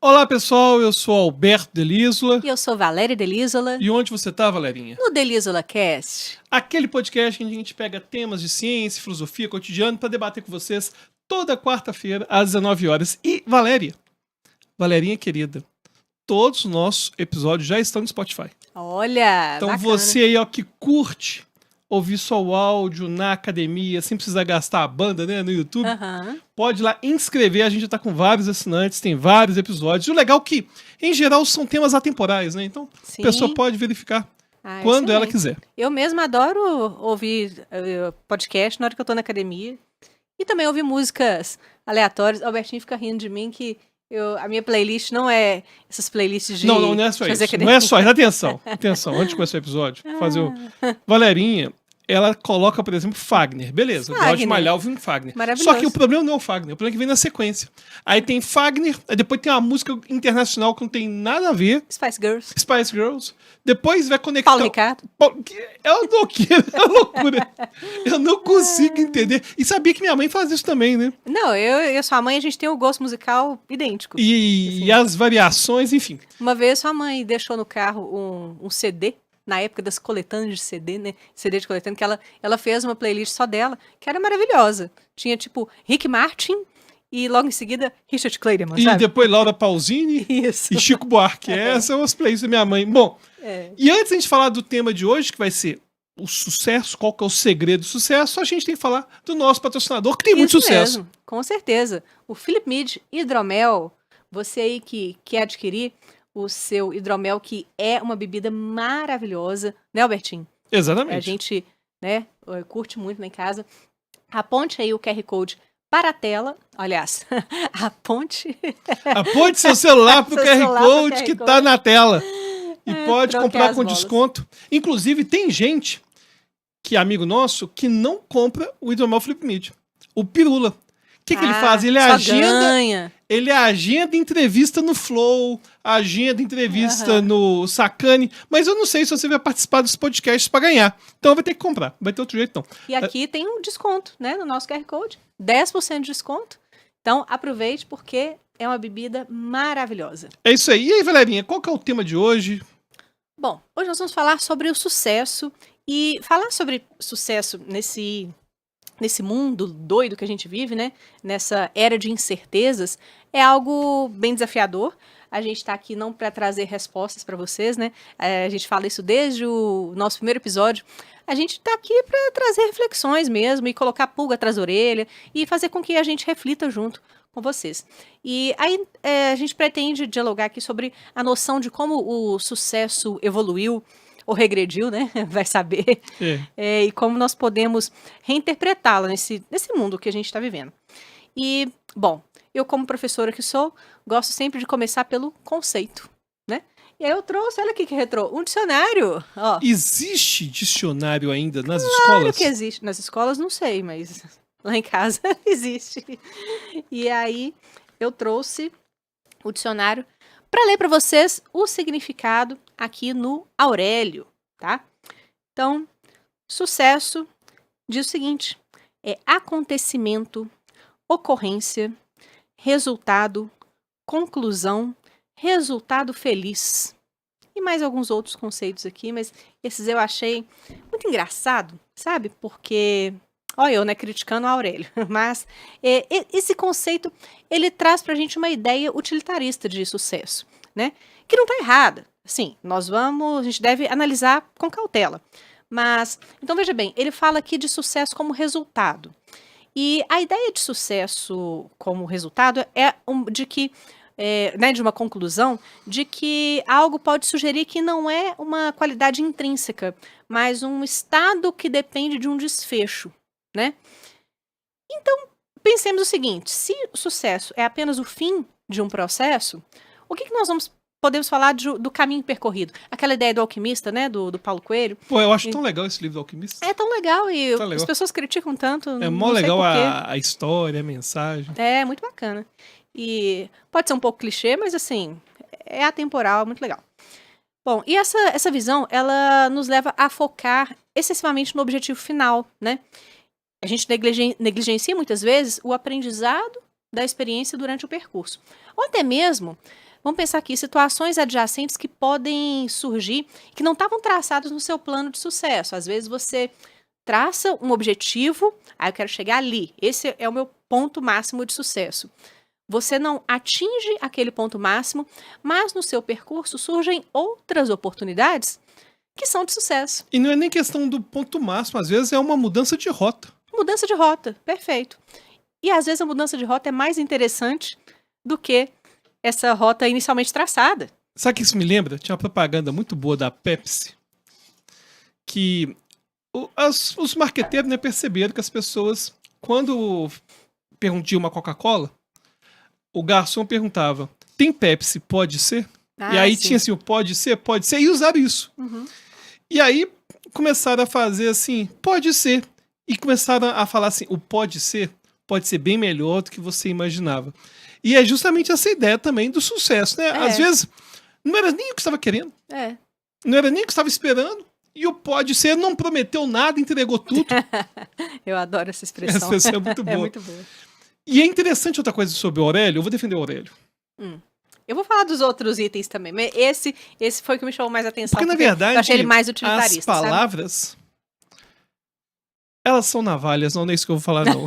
Olá pessoal, eu sou Alberto Delísola. E eu sou Valéria Delísola. E onde você tá, Valerinha? No Delísola Cast. Aquele podcast que a gente pega temas de ciência, filosofia, cotidiano para debater com vocês toda quarta-feira às 19 horas. E Valerinha querida, todos os nossos episódios já estão no Spotify. Olha, então bacana. Você aí ó, que curte ouvir só o áudio na academia, sem precisar gastar a banda, né, no YouTube, pode ir lá inscrever, a gente já tá com vários assinantes, tem vários episódios. E o legal é que, em geral, são temas atemporais, né? Então, Sim. A pessoa pode verificar quando ela quiser. Eu mesma adoro ouvir podcast na hora que eu tô na academia. E também ouvir músicas aleatórias. O Albertinho fica rindo de mim que a minha playlist não é essas playlists de... Não é só isso. Não é só isso. Atenção. Antes de começar o episódio, fazer o... Valerinha, ela coloca, por exemplo, Fagner. Beleza, gosta de malhar ouvindo Fagner. Maravilhoso. Só que o problema não é o Fagner, o problema é que vem na sequência. Aí tem Fagner, aí depois tem uma música internacional que não tem nada a ver. Spice Girls. Depois vai conectar... Paulo Ricardo. É uma loucura. Eu não consigo entender. E sabia que minha mãe faz isso também, né? Não, eu e sua mãe, a gente tem um gosto musical idêntico. E as variações, enfim. Uma vez sua mãe deixou no carro um CD, na época das coletâneas de CD, né? CD de coletânea, que ela fez uma playlist só dela, que era maravilhosa. Tinha, tipo, Rick Martin e logo em seguida Richard Clayderman, sabe? E depois Laura Pausini e Chico Buarque. Essas são as playlists da minha mãe. Bom, e antes de a gente falar do tema de hoje, que vai ser o sucesso, qual que é o segredo do sucesso, a gente tem que falar do nosso patrocinador, que tem muito sucesso. Mesmo, com certeza. O Philip Mead Hidromel, você aí que quer adquirir o seu hidromel, que é uma bebida maravilhosa, né, Albertinho? Exatamente. A gente, né, curte muito lá em casa. Aponte aí o QR Code para a tela. Aliás, aponte seu celular para o QR Code que está na tela. E pode comprar com desconto. Inclusive, tem gente que é amigo nosso que não compra o hidromel Philip Mead. O Pirula. O que ele faz? Ele agenda entrevista no Flow, agenda entrevista no Sacane, mas eu não sei se você vai participar dos podcasts para ganhar. Então vai ter que comprar, vai ter outro jeito não. E aqui tem um desconto, né, no nosso QR Code, 10% de desconto. Então aproveite porque é uma bebida maravilhosa. É isso aí. E aí, Valerinha, qual que é o tema de hoje? Bom, hoje nós vamos falar sobre o sucesso e falar sobre sucesso nesse mundo doido que a gente vive, né? Nessa era de incertezas, é algo bem desafiador. A gente tá aqui não para trazer respostas para vocês, né? A gente fala isso desde o nosso primeiro episódio. A gente tá aqui para trazer reflexões mesmo e colocar pulga atrás da orelha e fazer com que a gente reflita junto com vocês. E aí a gente pretende dialogar aqui sobre a noção de como o sucesso evoluiu ou regrediu, né? Vai saber. E como nós podemos reinterpretá-la nesse mundo que a gente está vivendo. E, bom, eu como professora que sou, gosto sempre de começar pelo conceito, né? E aí eu trouxe, olha aqui que retrô, um dicionário. Ó. Existe dicionário ainda nas escolas? Claro que existe. Nas escolas não sei, mas lá em casa existe. E aí eu trouxe o dicionário para ler para vocês o significado aqui no Aurélio, tá? Então, sucesso diz o seguinte: é acontecimento, ocorrência, resultado, conclusão, resultado feliz. E mais alguns outros conceitos aqui, mas esses eu achei muito engraçado, sabe? Porque, olha eu, né, criticando o Aurélio, mas esse conceito, ele traz pra gente uma ideia utilitarista de sucesso, né? Que não tá errada. Sim, a gente deve analisar com cautela. Mas, então veja bem, ele fala aqui de sucesso como resultado. E a ideia de sucesso como resultado é de uma conclusão de que algo pode sugerir que não é uma qualidade intrínseca, mas um estado que depende de um desfecho, né? Então, pensemos o seguinte: se o sucesso é apenas o fim de um processo, o que nós podemos falar do caminho percorrido? Aquela ideia do alquimista, né? Do Paulo Coelho. Pô, eu acho tão legal esse livro do alquimista. É tão legal e as pessoas criticam tanto. É mó legal a história, a mensagem. É, muito bacana. E pode ser um pouco clichê, mas assim, é atemporal, muito legal. Bom, e essa visão, ela nos leva a focar excessivamente no objetivo final, né? A gente negligencia muitas vezes o aprendizado da experiência durante o percurso. Ou até mesmo, vamos pensar aqui, situações adjacentes que podem surgir, que não estavam traçadas no seu plano de sucesso. Às vezes você traça um objetivo, eu quero chegar ali, esse é o meu ponto máximo de sucesso. Você não atinge aquele ponto máximo, mas no seu percurso surgem outras oportunidades que são de sucesso. E não é nem questão do ponto máximo, às vezes é uma mudança de rota. Mudança de rota, perfeito. E às vezes a mudança de rota é mais interessante do que essa rota inicialmente traçada. Sabe o que isso me lembra? Tinha uma propaganda muito boa da Pepsi, que os marqueteiros, né, perceberam que as pessoas, quando perguntiam uma Coca-Cola, o garçom perguntava, tem Pepsi, pode ser? E aí sim. tinha assim, o pode ser, e usaram isso. Uhum. E aí começaram a fazer assim, pode ser. E começaram a falar assim, o pode ser bem melhor do que você imaginava. E é justamente essa ideia também do sucesso, né? Às vezes, não era nem o que estava querendo. Não era nem o que estava esperando. E o pode ser não prometeu nada, entregou tudo. Eu adoro essa expressão. Essa expressão é muito boa. É muito boa. E é interessante outra coisa sobre o Aurélio. Eu vou defender o Aurélio. Eu vou falar dos outros itens também, mas esse foi o que me chamou mais atenção. Porque na verdade, eu achei ele mais utilitarista. As palavras, elas são navalhas, não é isso que eu vou falar, não.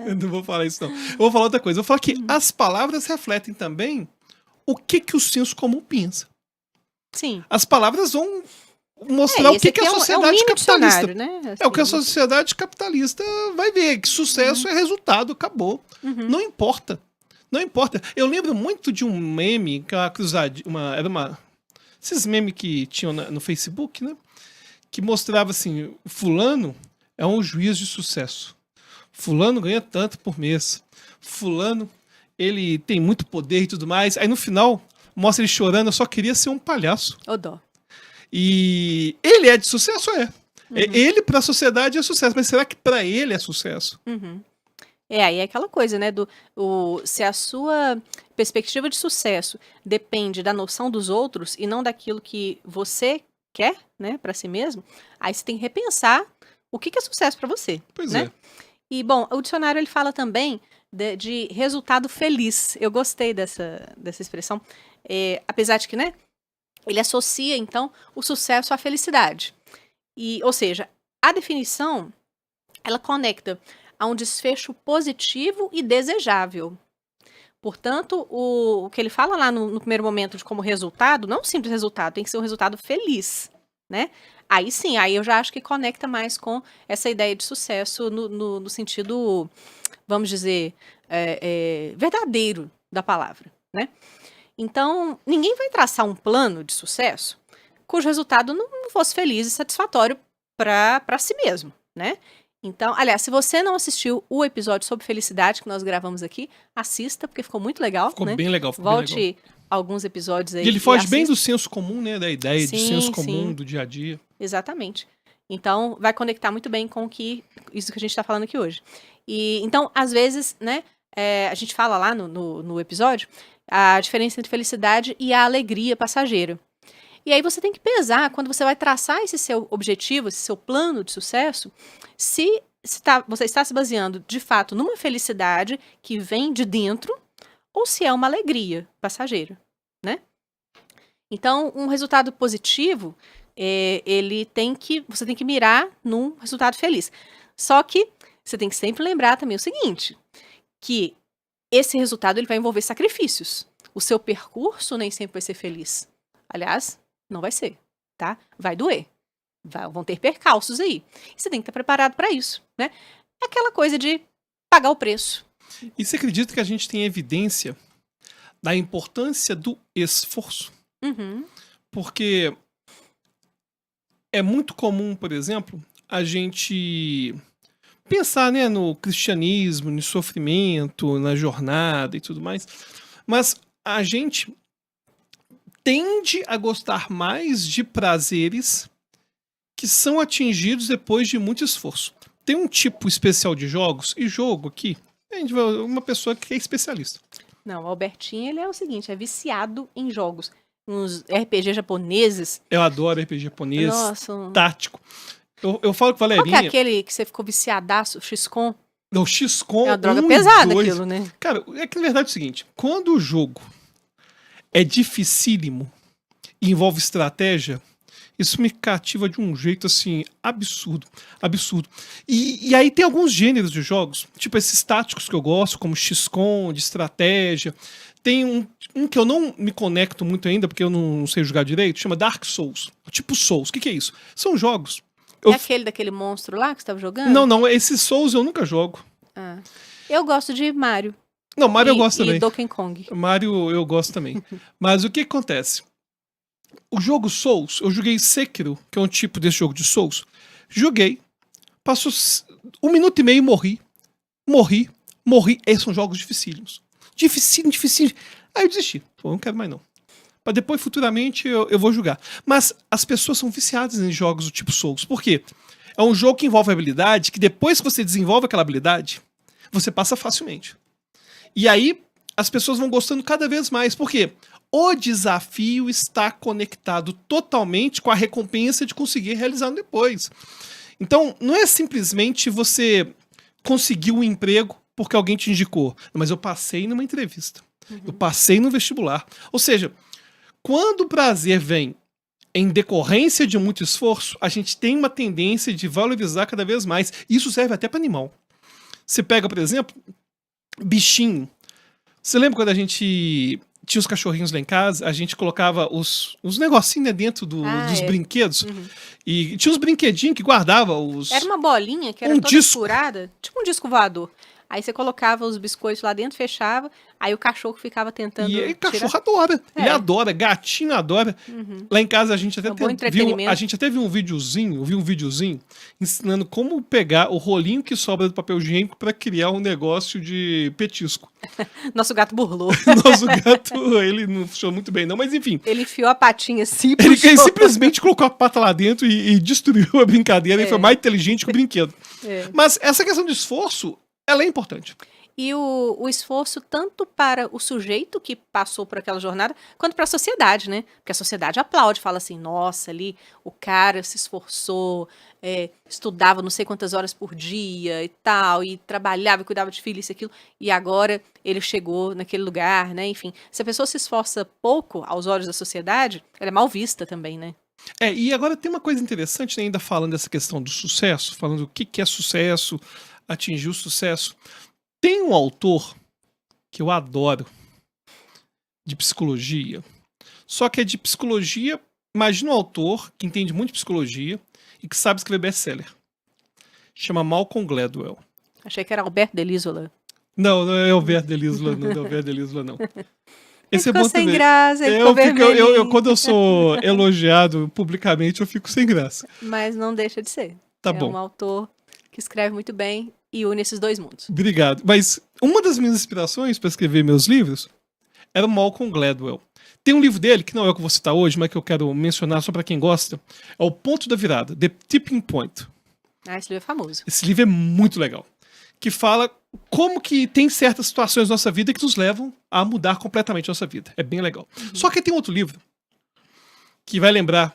Eu não vou falar isso, não. Eu vou falar outra coisa. Eu vou falar que as palavras refletem também o que o senso comum pensa. Sim. As palavras vão mostrar o que a sociedade capitalista. Né? Assim, é o que a sociedade capitalista vai ver, que sucesso é resultado, acabou. Não importa. Não importa. Eu lembro muito de um meme, que esses memes que tinham no Facebook, né? Que mostrava assim, fulano é um juiz de sucesso. Fulano ganha tanto por mês. Fulano, ele tem muito poder e tudo mais. Aí no final, mostra ele chorando, eu só queria ser um palhaço. Ô dó. E ele é de sucesso? É. Ele para a sociedade é sucesso, mas será que para ele é sucesso? Aí é aquela coisa, né? Se a sua perspectiva de sucesso depende da noção dos outros e não daquilo que você quer, né, para si mesmo, aí você tem que repensar o que é sucesso para você. Pois né? é. E, bom, o dicionário ele fala também de resultado feliz. Eu gostei dessa expressão. Apesar de que, né, ele associa, então, o sucesso à felicidade. Ou seja, a definição, ela conecta a um desfecho positivo e desejável. Portanto, o que ele fala lá no primeiro momento de como resultado, não é um simples resultado, tem que ser um resultado feliz, né? Aí sim, aí eu já acho que conecta mais com essa ideia de sucesso no sentido, vamos dizer, verdadeiro da palavra, né? Então, ninguém vai traçar um plano de sucesso cujo resultado não fosse feliz e satisfatório para si mesmo, né? Então, aliás, se você não assistiu o episódio sobre felicidade que nós gravamos aqui, assista, porque ficou muito legal. Ficou né? bem legal. Volte alguns episódios aí. E ele foge bem do senso comum, né? Da ideia de senso comum, sim. do dia a dia. Exatamente. Então, vai conectar muito bem com isso que a gente está falando aqui hoje. Então, às vezes, né, a gente fala lá no episódio a diferença entre felicidade e a alegria passageira. E aí você tem que pesar, quando você vai traçar esse seu objetivo, esse seu plano de sucesso, se você está se baseando, de fato, numa felicidade que vem de dentro, ou se é uma alegria passageira, né? Então, um resultado positivo, você tem que mirar num resultado feliz. Só que você tem que sempre lembrar também o seguinte, que esse resultado ele vai envolver sacrifícios. O seu percurso nem sempre vai ser feliz. Aliás, não vai ser, tá? Vai doer. Vão ter percalços aí. E você tem que estar preparado para isso, né? É aquela coisa de pagar o preço. E você acredita que a gente tem evidência da importância do esforço? Porque é muito comum, por exemplo, a gente pensar, né, no cristianismo, no sofrimento, na jornada e tudo mais, mas a gente tende a gostar mais de prazeres que são atingidos depois de muito esforço. Tem um tipo especial de jogos, e jogo aqui, uma pessoa que é especialista. Não, o Albertinho, ele é o seguinte, é viciado em jogos. Uns RPG japoneses. Eu adoro RPG japonês, Nossa. tático. Eu falo com a Valerinha... Qual que é aquele que você ficou viciadaço, XCOM? Não, XCOM. É uma droga 1 e pesada 2. aquilo, né? Cara, é que na verdade é o seguinte: quando o jogo é dificílimo e envolve estratégia, isso me cativa de um jeito assim, absurdo. Absurdo. E aí tem alguns gêneros de jogos, tipo esses táticos que eu gosto, como XCOM, de estratégia. Tem um que eu não me conecto muito ainda, porque eu não sei jogar direito, chama Dark Souls. Tipo Souls. O que é isso? São jogos. É aquele daquele monstro lá que você estava jogando? Não, esses Souls eu nunca jogo. Ah. Eu gosto de Mario. Não, Mario eu gosto também. E Donkey Kong. Mario eu gosto também. Mas o que acontece? O jogo Souls, eu joguei Sekiro, que é um tipo desse jogo de Souls. Joguei, passou 1 minuto e meio e morri. Esses são jogos dificílimos. Dificílimo. Aí eu desisti. Pô, não quero mais não. Pra depois, futuramente, eu vou jogar. Mas as pessoas são viciadas em jogos do tipo Souls. Por quê? É um jogo que envolve habilidade, que depois que você desenvolve aquela habilidade, você passa facilmente. E aí, as pessoas vão gostando cada vez mais. Por quê? O desafio está conectado totalmente com a recompensa de conseguir realizar depois. Então, não é simplesmente você conseguir um emprego porque alguém te indicou. Mas eu passei numa entrevista. Eu passei no vestibular. Ou seja, quando o prazer vem em decorrência de muito esforço, a gente tem uma tendência de valorizar cada vez mais. Isso serve até para animal. Você pega, por exemplo, bichinho. Você lembra quando a gente tinha os cachorrinhos lá em casa, a gente colocava os negocinhos, né, dentro dos brinquedos. E tinha uns brinquedinhos que guardava os... Era uma bolinha que era toda furada, tipo um disco voador. Aí você colocava os biscoitos lá dentro, fechava, aí o cachorro ficava tentando E o cachorro adora. Ele adora, gatinho adora. Lá em casa a gente até viu um videozinho ensinando como pegar o rolinho que sobra do papel higiênico para criar um negócio de petisco. Nosso gato burlou. Nosso gato, ele não funcionou muito bem não, mas enfim. Ele enfiou a patinha assim, ele simplesmente colocou a pata lá dentro e destruiu a brincadeira e foi mais inteligente que o brinquedo. Mas essa questão de esforço, ela é importante. E o esforço tanto para o sujeito que passou por aquela jornada, quanto para a sociedade, né? Porque a sociedade aplaude, fala assim, nossa, ali o cara se esforçou, estudava não sei quantas horas por dia e tal, e trabalhava, cuidava de filho, isso e aquilo, e agora ele chegou naquele lugar, né? Enfim, se a pessoa se esforça pouco aos olhos da sociedade, ela é mal vista também, né? E agora tem uma coisa interessante, né, ainda falando dessa questão do sucesso, falando o que é sucesso, atingir o sucesso. Tem um autor que eu adoro, de psicologia, só que é de psicologia, imagina um autor que entende muito de psicologia e que sabe escrever best-seller. Chama Malcolm Gladwell. Achei que era Alberto Delisola. Não é Alberto Delisola, não. Não é Alberto Delisola, não. Esse ficou é bom sem também. graça, ele ficou vermelhinho. Quando eu sou elogiado publicamente, eu fico sem graça. Mas não deixa de ser. Tá bom. É um autor que escreve muito bem e une esses dois mundos. Obrigado. Mas uma das minhas inspirações para escrever meus livros era o Malcolm Gladwell. Tem um livro dele, que não é o que eu vou citar hoje, mas que eu quero mencionar só para quem gosta, é O Ponto da Virada, The Tipping Point. Esse livro é famoso. Esse livro é muito legal. Que fala como que tem certas situações na nossa vida que nos levam a mudar completamente a nossa vida. É bem legal. Só que tem outro livro que vai lembrar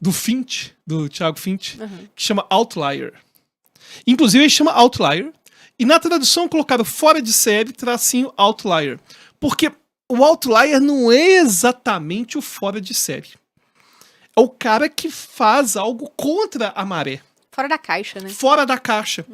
do Finch, do Thiago Finch, que chama Outlier. Inclusive ele chama Outlier, e na tradução colocaram fora de série, tracinho Outlier. Porque o Outlier não é exatamente o fora de série. É o cara que faz algo contra a maré. Fora da caixa, né? Fora da caixa.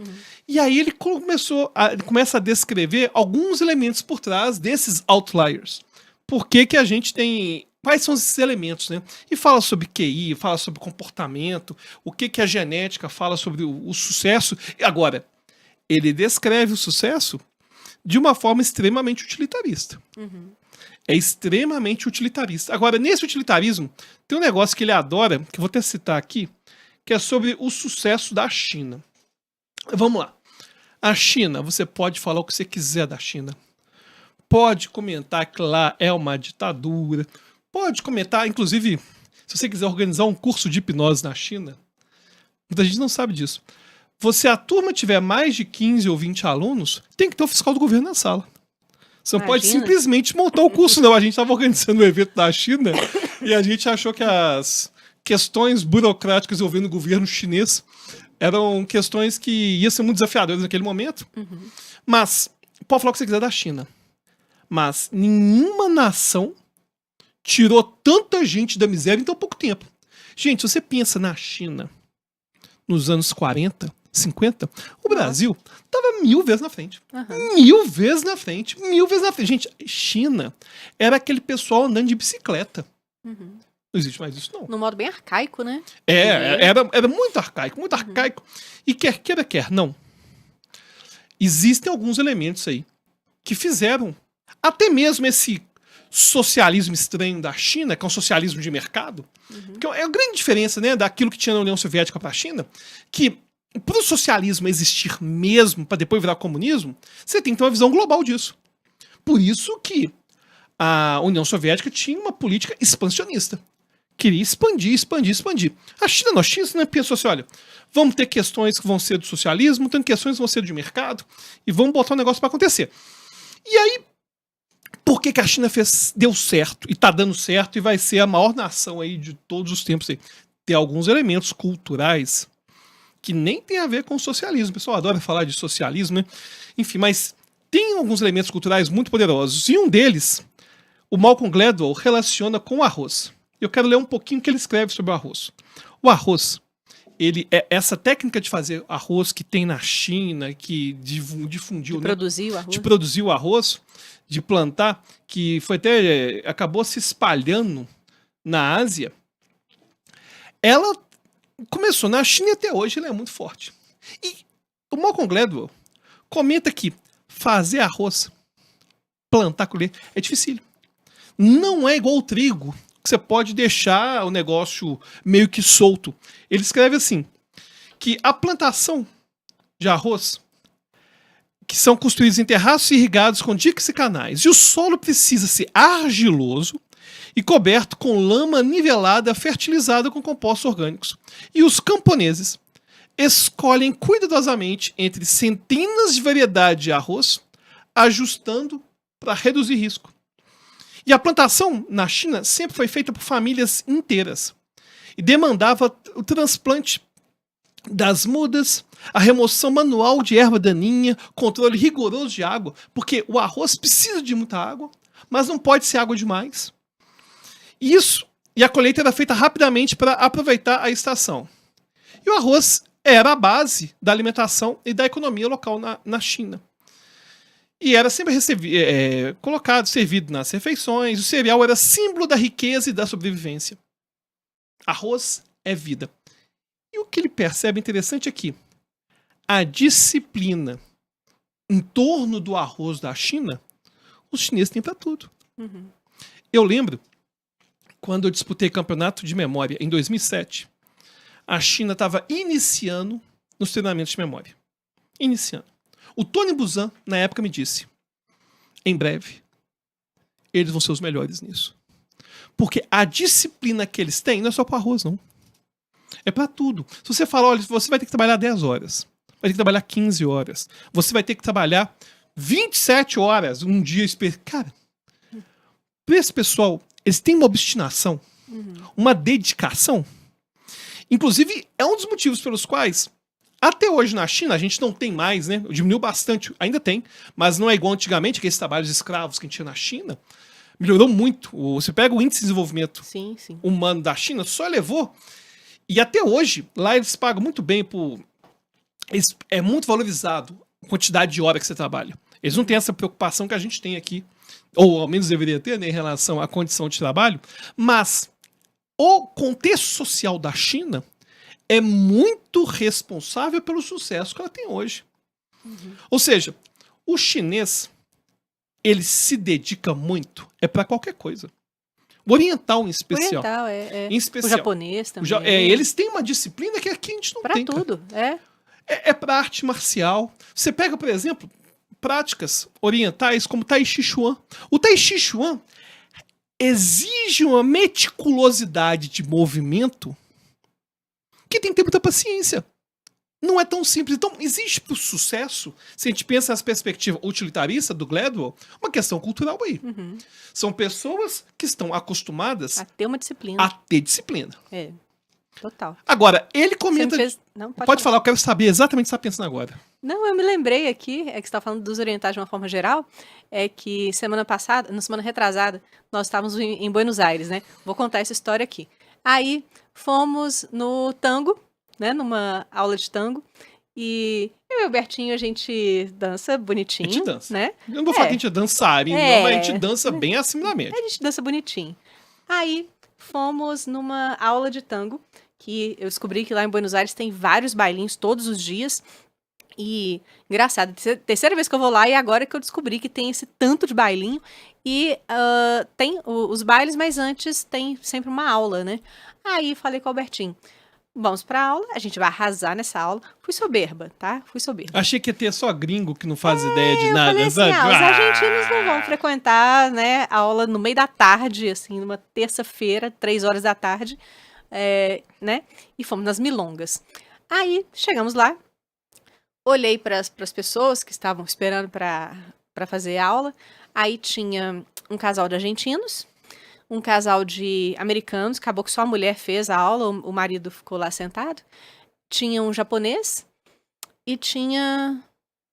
E aí ele começa a descrever alguns elementos por trás desses outliers. Por que que a gente tem... Quais são esses elementos, né? E fala sobre QI, fala sobre comportamento, o que que a genética fala sobre o sucesso. E agora, ele descreve o sucesso de uma forma extremamente utilitarista. É extremamente utilitarista. Agora, nesse utilitarismo, tem um negócio que ele adora, que eu vou até citar aqui, que é sobre o sucesso da China. Vamos lá. A China, você pode falar o que você quiser da China. Pode comentar que lá é uma ditadura. Pode comentar, inclusive, se você quiser organizar um curso de hipnose na China, muita gente não sabe disso. Se a turma tiver mais de 15 ou 20 alunos, tem que ter o fiscal do governo na sala. Você não pode simplesmente montar o curso, não. A gente estava organizando o evento da China e a gente achou que as questões burocráticas envolvendo o governo chinês Eram questões que iam ser muito desafiadoras naquele momento. Mas, pode falar o que você quiser da China. Mas nenhuma nação tirou tanta gente da miséria em tão pouco tempo. Gente, se você pensa na China nos anos 40, 50, o Brasil estava 1000 vezes na frente. 1000 vezes na frente. 1000 vezes na frente. Gente, China era aquele pessoal andando de bicicleta. Não existe mais isso, não. Num modo bem arcaico, né? Era muito arcaico, muito arcaico. E quer não. Existem alguns elementos aí que fizeram até mesmo esse socialismo estranho da China, que é um socialismo de mercado, que é a grande diferença, né, daquilo que tinha na União Soviética para a China, que para o socialismo existir mesmo, para depois virar comunismo, você tem que ter uma visão global disso. Por isso que a União Soviética tinha uma política expansionista. Queria expandir. A China não, a China, né, pensou assim, olha, vamos ter questões que vão ser do socialismo, tem questões que vão ser de mercado, e vamos botar um negócio para acontecer. E aí, por que a China deu certo, e tá dando certo, e vai ser a maior nação aí de todos os tempos aí? Tem alguns elementos culturais que nem tem a ver com o socialismo. O pessoal adora falar de socialismo, né? Enfim, mas tem alguns elementos culturais muito poderosos. E um deles, o Malcolm Gladwell relaciona com o arroz. Eu quero ler um pouquinho o que ele escreve sobre o arroz. O arroz, ele é essa técnica de fazer arroz que tem na China, que difundiu, de produzir o arroz. De produzir o arroz, de plantar, que foi até acabou se espalhando na Ásia. Ela começou na China e até hoje ela é muito forte. E o Malcolm Gladwell comenta que fazer arroz, plantar, colher, é difícil. Não é igual o trigo, que você pode deixar o negócio meio que solto. Ele escreve assim, que a plantação de arroz, que são construídos em terraços irrigados com diques e canais, e o solo precisa ser argiloso e coberto com lama nivelada fertilizada com compostos orgânicos. E os camponeses escolhem cuidadosamente entre centenas de variedades de arroz, ajustando para reduzir risco. E a plantação na China sempre foi feita por famílias inteiras e demandava o transplante das mudas, a remoção manual de erva daninha, controle rigoroso de água, porque o arroz precisa de muita água, mas não pode ser água demais. E a colheita era feita rapidamente para aproveitar a estação. E o arroz era a base da alimentação e da economia local na China. E era sempre colocado, servido nas refeições. O cereal era símbolo da riqueza e da sobrevivência. Arroz é vida. E o que ele percebe interessante aqui, a disciplina em torno do arroz da China, os chineses têm para tudo. Eu lembro, quando eu disputei campeonato de memória em 2007, a China estava iniciando nos treinamentos de memória. Iniciando. O Tony Buzan, na época, me disse, em breve, eles vão ser os melhores nisso. Porque a disciplina que eles têm não é só para arroz, não. É para tudo. Se você falar, olha, você vai ter que trabalhar 10 horas, vai ter que trabalhar 15 horas, você vai ter que trabalhar 27 horas um dia. Cara, para esse pessoal, eles têm uma obstinação, uma dedicação. Inclusive, é um dos motivos pelos quais até hoje na China, a gente não tem mais, né? Diminuiu bastante, ainda tem, mas não é igual antigamente, aqueles trabalhos escravos que a gente tinha na China. Melhorou muito. Você pega o índice de desenvolvimento humano da China, só elevou. E até hoje, lá eles pagam muito bem é muito valorizado a quantidade de hora que você trabalha. Eles não têm essa preocupação que a gente tem aqui, ou ao menos deveria ter, né, em relação à condição de trabalho, mas o contexto social da China é muito responsável pelo sucesso que ela tem hoje. Ou seja, o chinês, ele se dedica muito, para qualquer coisa. O oriental, em especial. Em especial. O japonês também. Eles têm uma disciplina que aqui a gente não tem. Para tudo, É para arte marcial. Você pega, por exemplo, práticas orientais como Tai Chi Chuan. O Tai Chi Chuan exige uma meticulosidade de movimento que tem que ter muita paciência. Não é tão simples. Então, existe para o sucesso, se a gente pensa nas perspectivas utilitarista do Gladwell, uma questão cultural aí. São pessoas que estão acostumadas a ter uma disciplina. A ter disciplina. Total. Agora, ele comenta... Não, pode falar, eu quero saber exatamente o que você está pensando agora. Não, eu me lembrei aqui, que você está falando dos orientais de uma forma geral, é que semana retrasada, nós estávamos em Buenos Aires, né? Vou contar essa história aqui. Aí, fomos no tango, né? Numa aula de tango, e eu e o Bertinho, a gente dança bonitinho, A gente dança. né? Eu não vou falar que a gente é dançarino, não, mas a gente dança bem acima da média. A gente dança bonitinho. Aí, fomos numa aula de tango, que eu descobri que lá em Buenos Aires tem vários bailinhos todos os dias. E, engraçado, terceira vez que eu vou lá e agora que eu descobri que tem esse tanto de bailinho. E tem os bailes, mas antes tem sempre uma aula, né? Aí falei com o Albertinho, vamos pra aula, a gente vai arrasar nessa aula. Fui soberba, tá? Fui soberba. Achei que ia ter só gringo que não faz ideia de nada, falei assim, sabe? os argentinos não vão frequentar, né, a aula no meio da tarde, assim, numa terça-feira, 3 horas da tarde, né? E fomos nas milongas. Aí, chegamos lá, olhei para as pessoas que estavam esperando para fazer aula. Aí tinha um casal de argentinos, um casal de americanos. Acabou que só a mulher fez a aula, o marido ficou lá sentado. Tinha um japonês e tinha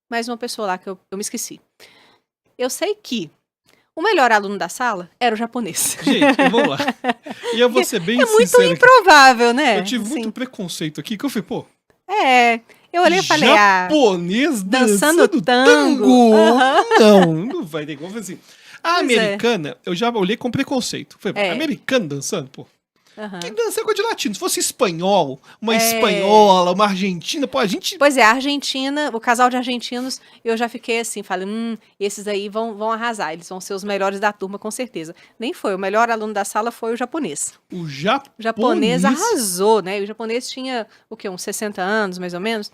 mais uma pessoa lá que eu me esqueci. Eu sei que o melhor aluno da sala era o japonês. Gente, vamos lá. E eu vou ser bem sincero. É muito improvável, né? Eu tive muito preconceito aqui, que eu falei, pô... Eu olhei e falei, japonês dançando tango? Uhum. Não vai ter como assim. A americana, eu já olhei com preconceito. Falei, americano dançando, pô. Quem dança é coisa de latino. Se fosse espanhol, uma espanhola, uma argentina, pô, a gente... Pois é, a Argentina, o casal de argentinos, eu já fiquei assim, falei, esses aí vão arrasar, eles vão ser os melhores da turma, com certeza. Nem foi, o melhor aluno da sala foi o japonês. O japonês arrasou, né? O japonês tinha, uns 60 anos, mais ou menos.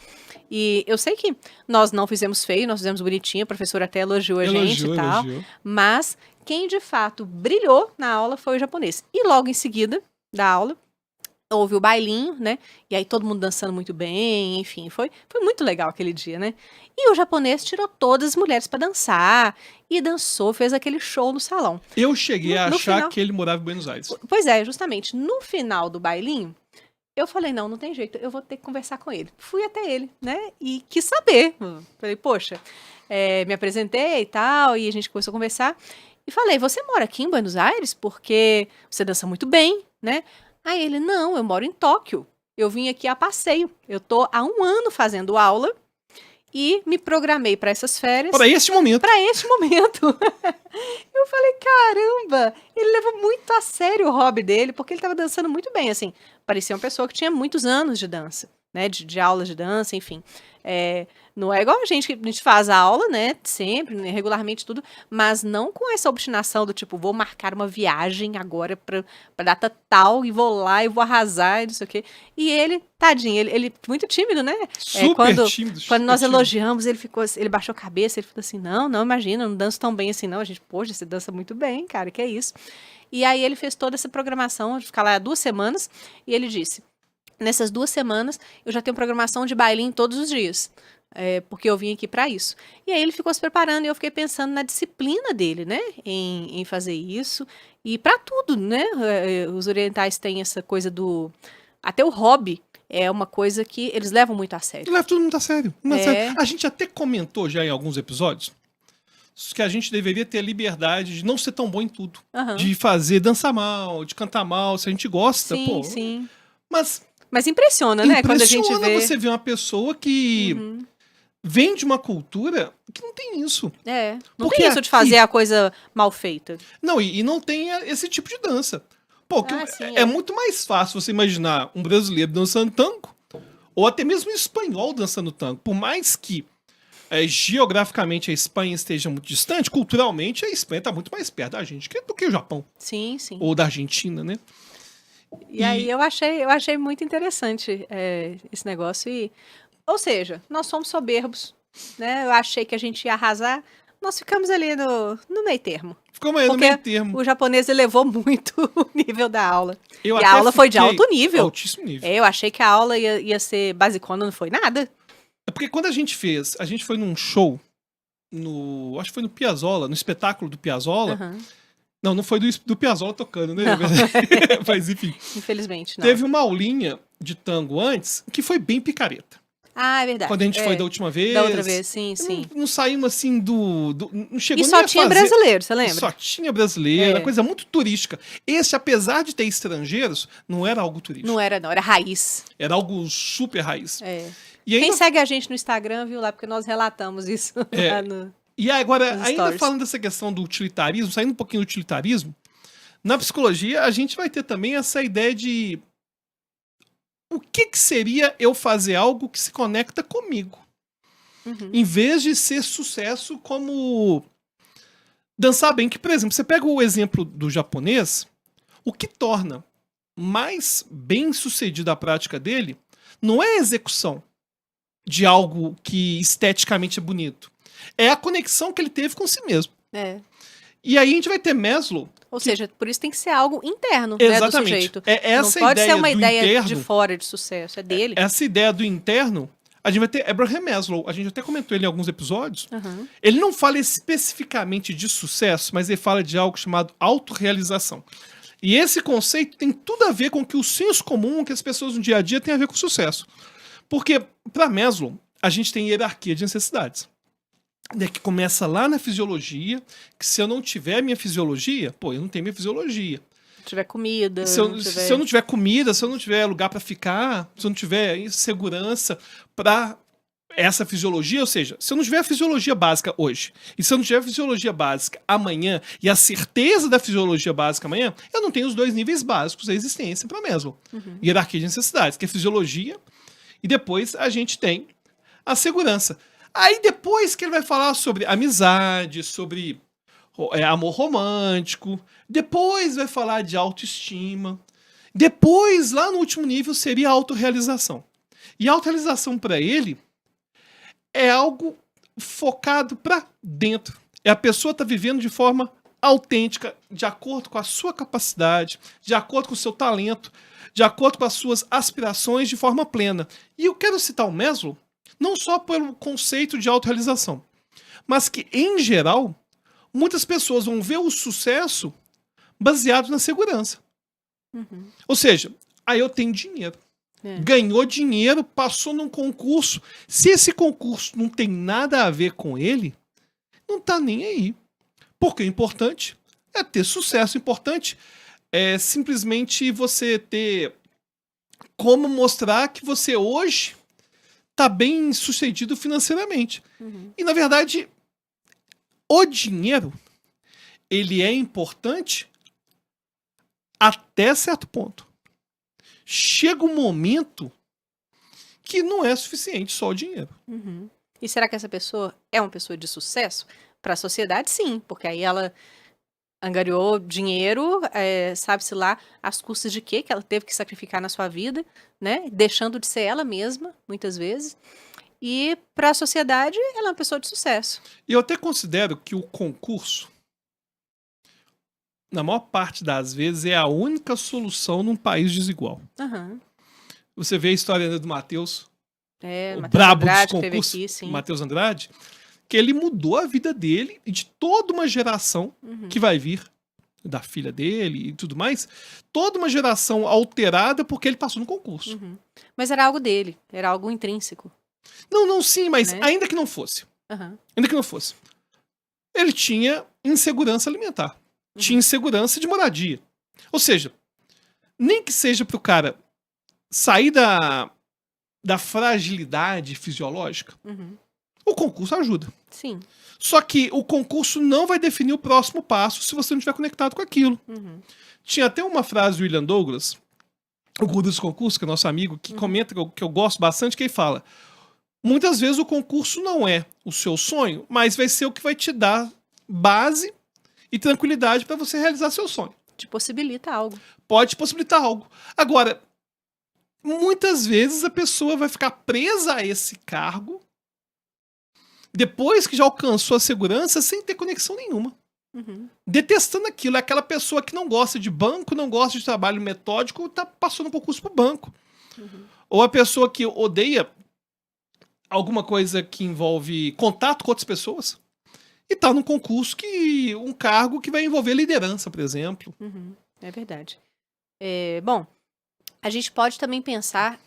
E eu sei que nós não fizemos feio, nós fizemos bonitinho, a professora até elogiou a gente e tal. Mas quem de fato brilhou na aula foi o japonês. E logo em seguida da aula, houve o bailinho, né? E aí todo mundo dançando muito bem, enfim, foi muito legal aquele dia, né? E o japonês tirou todas as mulheres pra dançar e dançou, fez aquele show no salão. Eu cheguei a achar que ele morava em Buenos Aires. Pois é, justamente. No final do bailinho, eu falei, não tem jeito, eu vou ter que conversar com ele. Fui até ele, né? E quis saber. Falei, poxa, me apresentei e tal, e a gente começou a conversar. E falei, você mora aqui em Buenos Aires? Porque você dança muito bem, né? Aí ele, não, eu moro em Tóquio. Eu vim aqui a passeio. Eu tô há 1 ano fazendo aula e me programei para essas férias. Para este momento. Para este momento. Eu falei, caramba, ele levou muito a sério o hobby dele, porque ele tava dançando muito bem, assim. Parecia uma pessoa que tinha muitos anos de dança, né? De aulas de dança, enfim. Não é igual a gente faz a aula, né? Sempre, né, regularmente, tudo, mas não com essa obstinação do tipo, vou marcar uma viagem agora pra data tal e vou lá e vou arrasar e não sei o quê. E ele, tadinho, ele muito tímido, né? Super tímido. Quando nós elogiamos, ele baixou a cabeça, ele falou assim, não, imagina, eu não danço tão bem assim, não. A gente, poxa, você dança muito bem, cara, que é isso? E aí ele fez toda essa programação, de ficar lá 2 semanas, e ele disse, nessas 2 semanas, eu já tenho programação de bailinho todos os dias. Porque eu vim aqui para isso. E aí ele ficou se preparando e eu fiquei pensando na disciplina dele, né? Em fazer isso. E para tudo, né? Os orientais têm essa coisa do... Até o hobby é uma coisa que eles levam muito a sério. Leva tudo muito a sério. A gente até comentou já em alguns episódios que a gente deveria ter a liberdade de não ser tão bom em tudo. De dançar mal, de cantar mal, se a gente gosta, sim, pô. Sim. Mas impressiona, né? Quando a gente vê... você ver uma pessoa que vem de uma cultura que não tem isso. Não tem isso de fazer a coisa mal feita. Não, e não tem esse tipo de dança. Pô, é muito mais fácil você imaginar um brasileiro dançando tango, ou até mesmo um espanhol dançando tango. Por mais que geograficamente a Espanha esteja muito distante, culturalmente a Espanha está muito mais perto da gente do que o Japão. Sim. Ou da Argentina, né? E aí eu achei muito interessante esse negócio. Ou seja, nós somos soberbos, né? Eu achei que a gente ia arrasar. Nós ficamos ali no meio termo. Ficamos aí no meio termo. O japonês elevou muito o nível da aula. E a aula foi de alto nível. Altíssimo nível. Eu achei que a aula ia ser basicona, não foi nada. É porque quando a gente foi num show, acho que foi no Piazzolla, no espetáculo do Piazzolla, Não foi do Piazzolla tocando, né? Mas enfim. Infelizmente, não. Teve uma aulinha de tango antes que foi bem picareta. Ah, é verdade. Quando a gente foi da última vez. Da outra vez, sim. Não saímos assim não chegou e só tinha brasileiro, você lembra? Só tinha brasileiro, era coisa muito turística. Esse, apesar de ter estrangeiros, não era algo turístico. Não, era raiz. Era algo super raiz. E ainda... Quem segue a gente no Instagram, viu lá, porque nós relatamos isso lá no... E agora, ainda falando dessa questão do utilitarismo, saindo um pouquinho do utilitarismo, na psicologia a gente vai ter também essa ideia de o que seria eu fazer algo que se conecta comigo. Em vez de ser sucesso como dançar bem. Que, por exemplo, você pega o exemplo do japonês, o que torna mais bem sucedida a prática dele não é a execução de algo que esteticamente é bonito. É a conexão que ele teve com si mesmo. E aí a gente vai ter Maslow. Ou seja, por isso tem que ser algo interno, exatamente, né, do sujeito. Essa não pode ideia ser uma ideia interno, de fora de sucesso, é dele. Essa ideia do interno, a gente vai ter Abraham Maslow. A gente até comentou ele em alguns episódios. Ele não fala especificamente de sucesso, mas ele fala de algo chamado autorrealização. E esse conceito tem tudo a ver com que o senso comum que as pessoas no dia a dia têm a ver com sucesso. Porque, para Maslow, a gente tem hierarquia de necessidades. Que começa lá na fisiologia, que se eu não tiver minha fisiologia, eu não tenho minha fisiologia. Se tiver comida... Se eu não tiver comida, se eu não tiver lugar para ficar, se eu não tiver segurança para essa fisiologia, ou seja, se eu não tiver a fisiologia básica hoje, e se eu não tiver a fisiologia básica amanhã, e a certeza da fisiologia básica amanhã, eu não tenho os dois níveis básicos da existência para Maslow. Hierarquia de necessidades, que é fisiologia, e depois a gente tem a segurança. Aí depois que ele vai falar sobre amizade, sobre amor romântico, depois vai falar de autoestima, depois, lá no último nível, seria a autorrealização. E a autorrealização para ele é algo focado para dentro. É a pessoa tá vivendo de forma autêntica, de acordo com a sua capacidade, de acordo com o seu talento, de acordo com as suas aspirações de forma plena. E eu quero citar o Maslow, não só pelo conceito de autorrealização, mas que, em geral, muitas pessoas vão ver o sucesso baseado na segurança. Ou seja, aí eu tenho dinheiro. Ganhou dinheiro, passou num concurso. Se esse concurso não tem nada a ver com ele, não tá nem aí. Porque o importante é ter sucesso. O importante é simplesmente você ter como mostrar que você hoje tá bem sucedido financeiramente. E, na verdade, o dinheiro, ele é importante até certo ponto. Chega um momento que não é suficiente só o dinheiro. E será que essa pessoa é uma pessoa de sucesso? Para a sociedade, sim, porque aí ela angariou dinheiro, sabe-se lá, às custas de quê que ela teve que sacrificar na sua vida, né? Deixando de ser ela mesma, muitas vezes. E para a sociedade, ela é uma pessoa de sucesso. E eu até considero que o concurso, na maior parte das vezes, é a única solução num país desigual. Você vê a história do Matheus, o Matheus brabo Andrade, dos concursos, aqui, sim. Matheus Andrade, que ele mudou a vida dele e de toda uma geração que vai vir, da filha dele e tudo mais, toda uma geração alterada porque ele passou no concurso. Mas era algo dele, era algo intrínseco. Não, sim, mas ainda que não fosse. Ainda que não fosse. Ele tinha insegurança alimentar. Tinha insegurança de moradia. Ou seja, nem que seja pro cara sair da fragilidade fisiológica, o concurso ajuda. Sim. Só que o concurso não vai definir o próximo passo se você não estiver conectado com aquilo. Tinha até uma frase do William Douglas, o guru dos concursos, que é nosso amigo, que comenta, que eu gosto bastante, que ele fala: muitas vezes o concurso não é o seu sonho, mas vai ser o que vai te dar base e tranquilidade para você realizar seu sonho. Te possibilita algo. Pode possibilitar algo. Agora, muitas vezes a pessoa vai ficar presa a esse cargo depois que já alcançou a segurança sem ter conexão nenhuma. Detestando aquilo. É aquela pessoa que não gosta de banco, não gosta de trabalho metódico, tá passando um concurso pro banco. Ou a pessoa que odeia alguma coisa que envolve contato com outras pessoas. e tá num concurso um cargo que vai envolver liderança, por exemplo. É verdade. Bom, a gente pode também pensar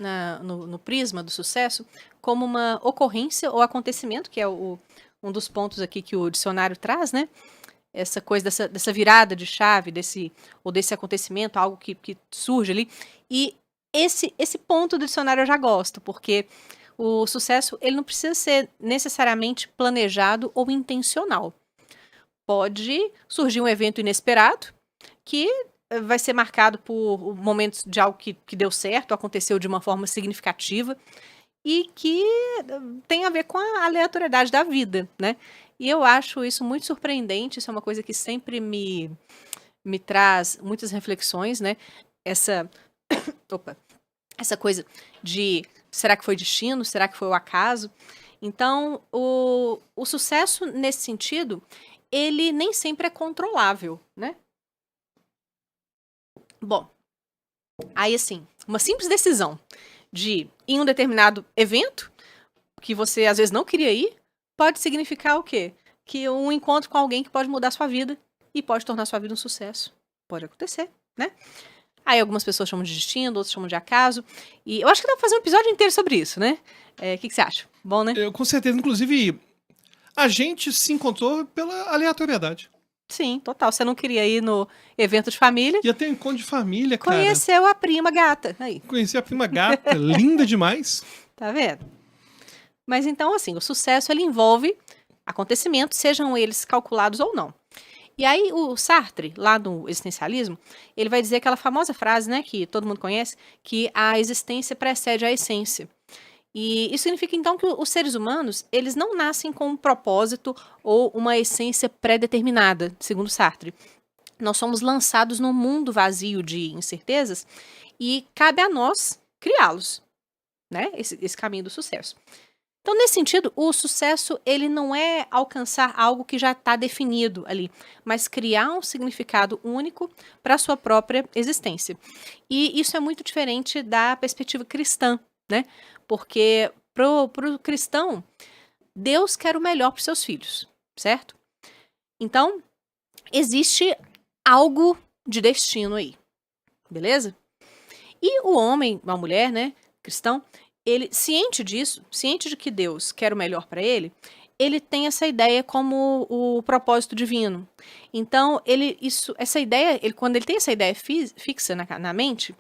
no prisma do sucesso como uma ocorrência ou acontecimento, que é um dos pontos aqui que o dicionário traz, né? Essa coisa dessa virada de chave, desse acontecimento, algo que surge ali. E esse ponto do dicionário eu já gosto, porque o sucesso ele não precisa ser necessariamente planejado ou intencional. Pode surgir um evento inesperado que vai ser marcado por momentos de algo que deu certo, aconteceu de uma forma significativa e que tem a ver com a aleatoriedade da vida, né? E eu acho isso muito surpreendente, isso é uma coisa que sempre me traz muitas reflexões, né? Essa coisa de será que foi destino, será que foi o acaso? Então, o sucesso nesse sentido, ele nem sempre é controlável, né? Bom, aí assim, uma simples decisão de ir em um determinado evento, que você às vezes não queria ir, pode significar o quê? Que um encontro com alguém que pode mudar sua vida e pode tornar sua vida um sucesso. Pode acontecer, né? Aí algumas pessoas chamam de destino, outros chamam de acaso. E eu acho que dá pra fazer um episódio inteiro sobre isso, né? O que você acha? Bom, né? Com certeza, inclusive, a gente se encontrou pela aleatoriedade. Sim, total. Você não queria ir no evento de família. Ia ter um encontro de família, cara. Conheceu a prima gata. Aí. Conheci a prima gata, linda demais. Tá vendo? Mas então, assim, o sucesso ele envolve acontecimentos, sejam eles calculados ou não. E aí o Sartre, lá no existencialismo, ele vai dizer aquela famosa frase, né, que todo mundo conhece, que a existência precede a essência. E isso significa, então, que os seres humanos, eles não nascem com um propósito ou uma essência pré-determinada, segundo Sartre. Nós somos lançados num mundo vazio de incertezas e cabe a nós criá-los, né? Esse caminho do sucesso. Então, nesse sentido, o sucesso, ele não é alcançar algo que já está definido ali, mas criar um significado único para a sua própria existência. E isso é muito diferente da perspectiva cristã, né? Porque pro cristão, Deus quer o melhor para os seus filhos, certo? Então, existe algo de destino aí, beleza? E o homem, a mulher, né, cristão, ele, ciente disso, ciente de que Deus quer o melhor para ele tem essa ideia como o propósito divino. Então, essa ideia, quando ele tem essa ideia fixa na mente,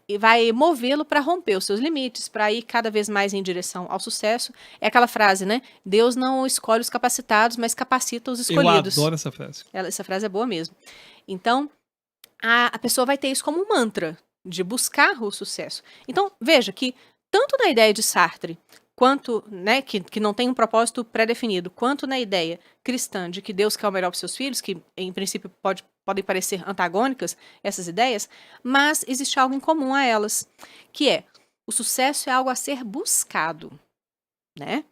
e vai movê-lo para romper os seus limites, para ir cada vez mais em direção ao sucesso. É aquela frase, né? Deus não escolhe os capacitados, mas capacita os escolhidos. Eu adoro essa frase. Essa frase é boa mesmo. Então, a pessoa vai ter isso como um mantra, de buscar o sucesso. Então, veja que, tanto na ideia de Sartre, quanto, né, que não tem um propósito pré-definido, quanto na ideia cristã de que Deus quer o melhor para seus filhos, que em princípio podem parecer antagônicas, essas ideias, mas existe algo em comum a elas, que é, o sucesso é algo a ser buscado, né?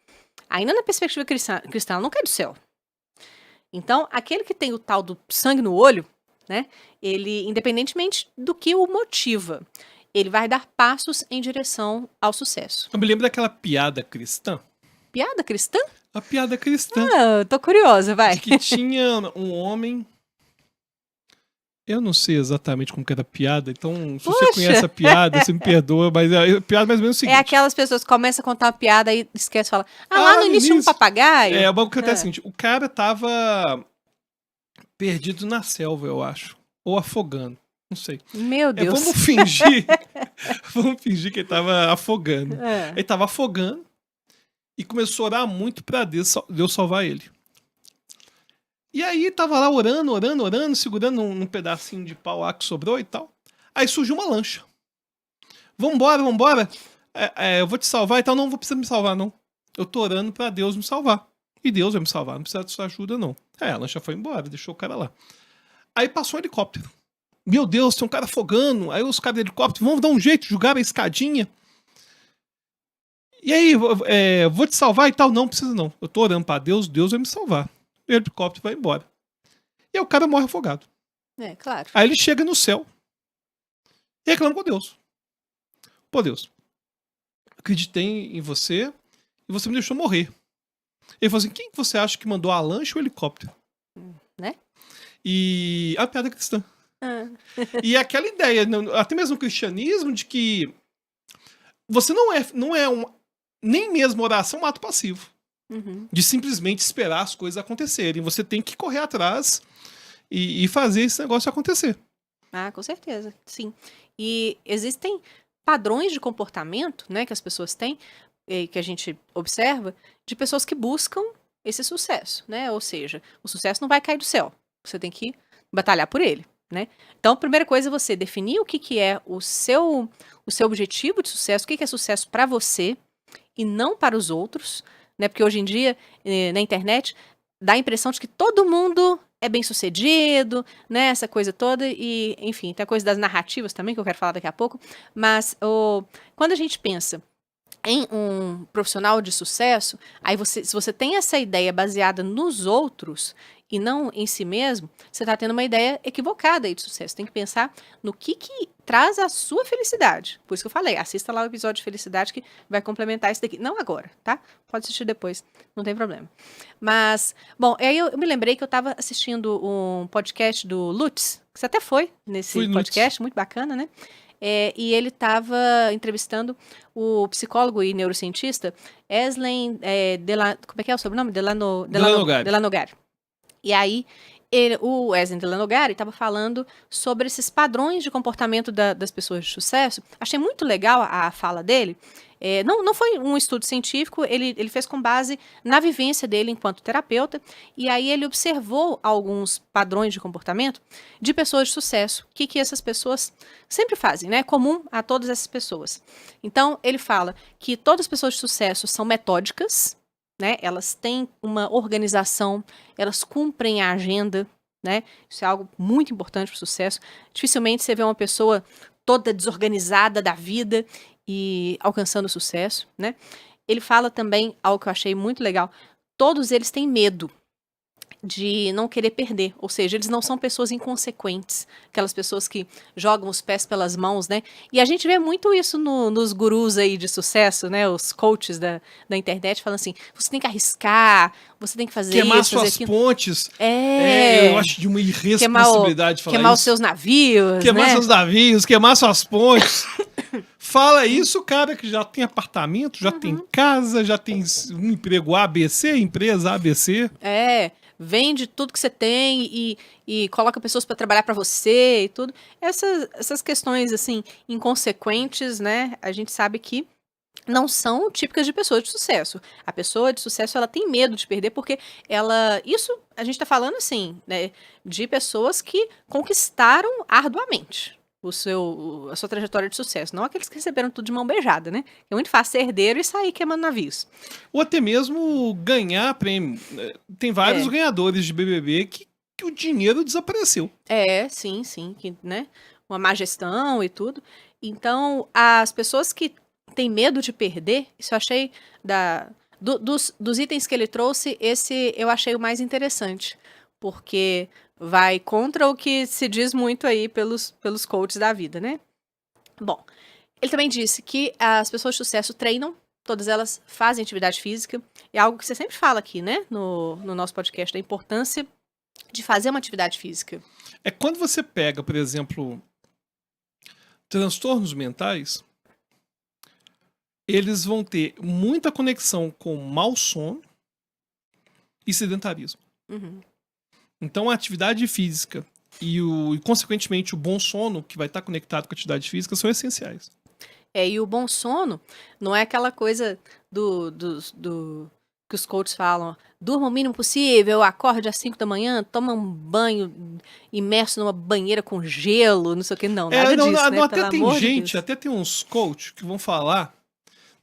Ainda na perspectiva cristã, ela não cai do céu. Então, aquele que tem o tal do sangue no olho, né, ele, independentemente do que o motiva, ele vai dar passos em direção ao sucesso. Eu me lembro daquela piada cristã. Piada cristã? A piada cristã. Ah, tô curiosa, vai. De que tinha um homem... Eu não sei exatamente como que era a piada, então se você conhece a piada, você me perdoa, mas a piada mais ou menos é o seguinte. É aquelas pessoas que começam a contar uma piada e esquece de falar, lá no início tinha um papagaio. O bagulho que é o seguinte, o cara tava perdido na selva, eu acho, ou afogando, não sei. Meu Deus. Vamos fingir que ele tava afogando. Ele tava afogando e começou a orar muito pra Deus salvar ele. E aí tava lá orando, segurando um pedacinho de pau lá que sobrou e tal. Aí surgiu uma lancha. Vambora. Eu vou te salvar e tal. Não vou precisar me salvar, não. Eu tô orando pra Deus me salvar. E Deus vai me salvar, não precisa de sua ajuda, não. A lancha foi embora, deixou o cara lá. Aí passou um helicóptero. Meu Deus, tem um cara afogando. Aí os caras do helicóptero, vamos dar um jeito, jogaram a escadinha. E aí, vou te salvar e tal. Não precisa, não. Eu tô orando pra Deus, Deus vai me salvar. O helicóptero vai embora. E aí o cara morre afogado. Claro. Aí ele chega no céu e reclama com Deus. Pô, Deus, acreditei em você e você me deixou morrer. Ele falou assim, quem que você acha que mandou a lancha ou o helicóptero? Né? E a piada cristã. Ah. E aquela ideia, até mesmo o cristianismo, de que você não é nem mesmo oração um ato passivo. Uhum. De simplesmente esperar as coisas acontecerem. Você tem que correr atrás e fazer esse negócio acontecer. Ah, com certeza, sim. E existem padrões de comportamento, né, que as pessoas têm, que a gente observa, de pessoas que buscam esse sucesso, né? Ou seja, o sucesso não vai cair do céu. Você tem que batalhar por ele, né? Então, a primeira coisa é você definir o que é o seu objetivo de sucesso, o que é sucesso para você e não para os outros, né? Porque hoje em dia, na internet, dá a impressão de que todo mundo é bem sucedido, né? Essa coisa toda. E, enfim, tem a coisa das narrativas também, que eu quero falar daqui a pouco. Mas quando a gente pensa em um profissional de sucesso, aí se você tem essa ideia baseada nos outros e não em si mesmo, você está tendo uma ideia equivocada aí de sucesso. Você tem que pensar no que traz a sua felicidade. Por isso que eu falei, assista lá o episódio de felicidade que vai complementar isso daqui. Não agora, tá? Pode assistir depois, não tem problema. Mas, bom, aí eu me lembrei que eu estava assistindo um podcast do Lutz, que você até foi nesse podcast, muito bacana, né? E ele estava entrevistando o psicólogo e neurocientista Eslen como é que é o sobrenome? Delanogari. E aí, o Eslen Delanogari estava falando sobre esses padrões de comportamento das pessoas de sucesso. Achei muito legal a fala dele. Não foi um estudo científico, ele fez com base na vivência dele enquanto terapeuta, e aí ele observou alguns padrões de comportamento de pessoas de sucesso, que essas pessoas sempre fazem, né? É comum a todas essas pessoas. Então, ele fala que todas as pessoas de sucesso são metódicas, né? Elas têm uma organização, elas cumprem a agenda, né? Isso é algo muito importante para o sucesso. Dificilmente você vê uma pessoa toda desorganizada da vida e alcançando sucesso, né? Ele fala também algo que eu achei muito legal. Todos eles têm medo de não querer perder, ou seja, eles não são pessoas inconsequentes, aquelas pessoas que jogam os pés pelas mãos, né? E a gente vê muito isso nos gurus aí de sucesso, né? Os coaches da internet falando assim, você tem que arriscar, você tem que fazer queimar isso, suas pontes. É. Eu acho de uma irresponsabilidade falar queimar isso. os seus navios, Queimar né? seus navios, queimar suas pontes. Fala isso, cara, que já tem apartamento, já tem casa, já tem um emprego ABC, empresa ABC. Vende tudo que você tem e coloca pessoas para trabalhar para você e tudo. Essas questões, assim, inconsequentes, né? A gente sabe que não são típicas de pessoas de sucesso. A pessoa de sucesso, ela tem medo de perder porque isso a gente tá falando, assim, né, de pessoas que conquistaram arduamente a sua trajetória de sucesso. Não aqueles que receberam tudo de mão beijada, né? É muito fácil ser herdeiro e sair queimando navios. Ou até mesmo ganhar prêmio. Tem vários ganhadores de BBB que o dinheiro desapareceu. Sim, que, né? Uma má gestão e tudo. Então, as pessoas que têm medo de perder, isso eu achei dos itens que ele trouxe, esse eu achei o mais interessante. Porque vai contra o que se diz muito aí pelos coaches da vida, né? Bom, ele também disse que as pessoas de sucesso treinam, todas elas fazem atividade física. É algo que você sempre fala aqui, né? No nosso podcast, da importância de fazer uma atividade física. Quando você pega, por exemplo, transtornos mentais, eles vão ter muita conexão com mau sono e sedentarismo. Uhum. Então, a atividade física e, consequentemente, o bom sono, que vai estar conectado com a atividade física, são essenciais. E o bom sono não é aquela coisa que os coaches falam, durma o mínimo possível, acorde às 5 da manhã, toma um banho imerso numa banheira com gelo, não sei o que, nada disso, né? Até tem gente, até tem uns coaches que vão falar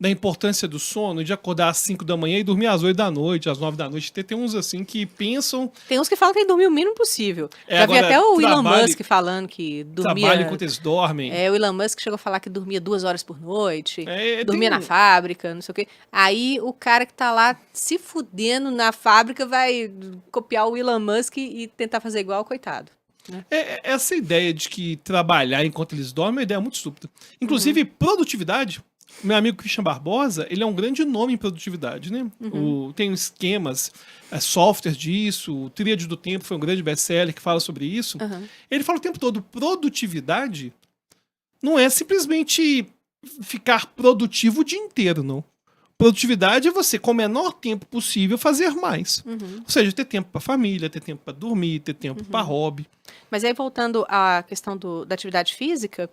da importância do sono, de acordar às 5 da manhã e dormir às 8 da noite, às 9 da noite. Tem uns assim que pensam... Tem uns que falam que tem que dormir o mínimo possível. Já vi até o Elon Musk falando que dormia... Trabalha enquanto eles dormem. O Elon Musk chegou a falar que dormia 2 horas por noite, dormia na fábrica, não sei o quê. Aí o cara que tá lá se fudendo na fábrica vai copiar o Elon Musk e tentar fazer igual, coitado. Né? Essa ideia de que trabalhar enquanto eles dormem é uma ideia muito estúpida. Inclusive, produtividade Meu amigo Christian Barbosa, ele é um grande nome em produtividade, né? Tem esquemas, softwares disso, o Tríade do Tempo foi um grande best-seller que fala sobre isso. Ele fala o tempo todo, produtividade não é simplesmente ficar produtivo o dia inteiro, não. Produtividade é você, com o menor tempo possível, fazer mais. Ou seja, ter tempo para família, ter tempo para dormir, ter tempo para hobby. Mas aí, voltando à questão da atividade física,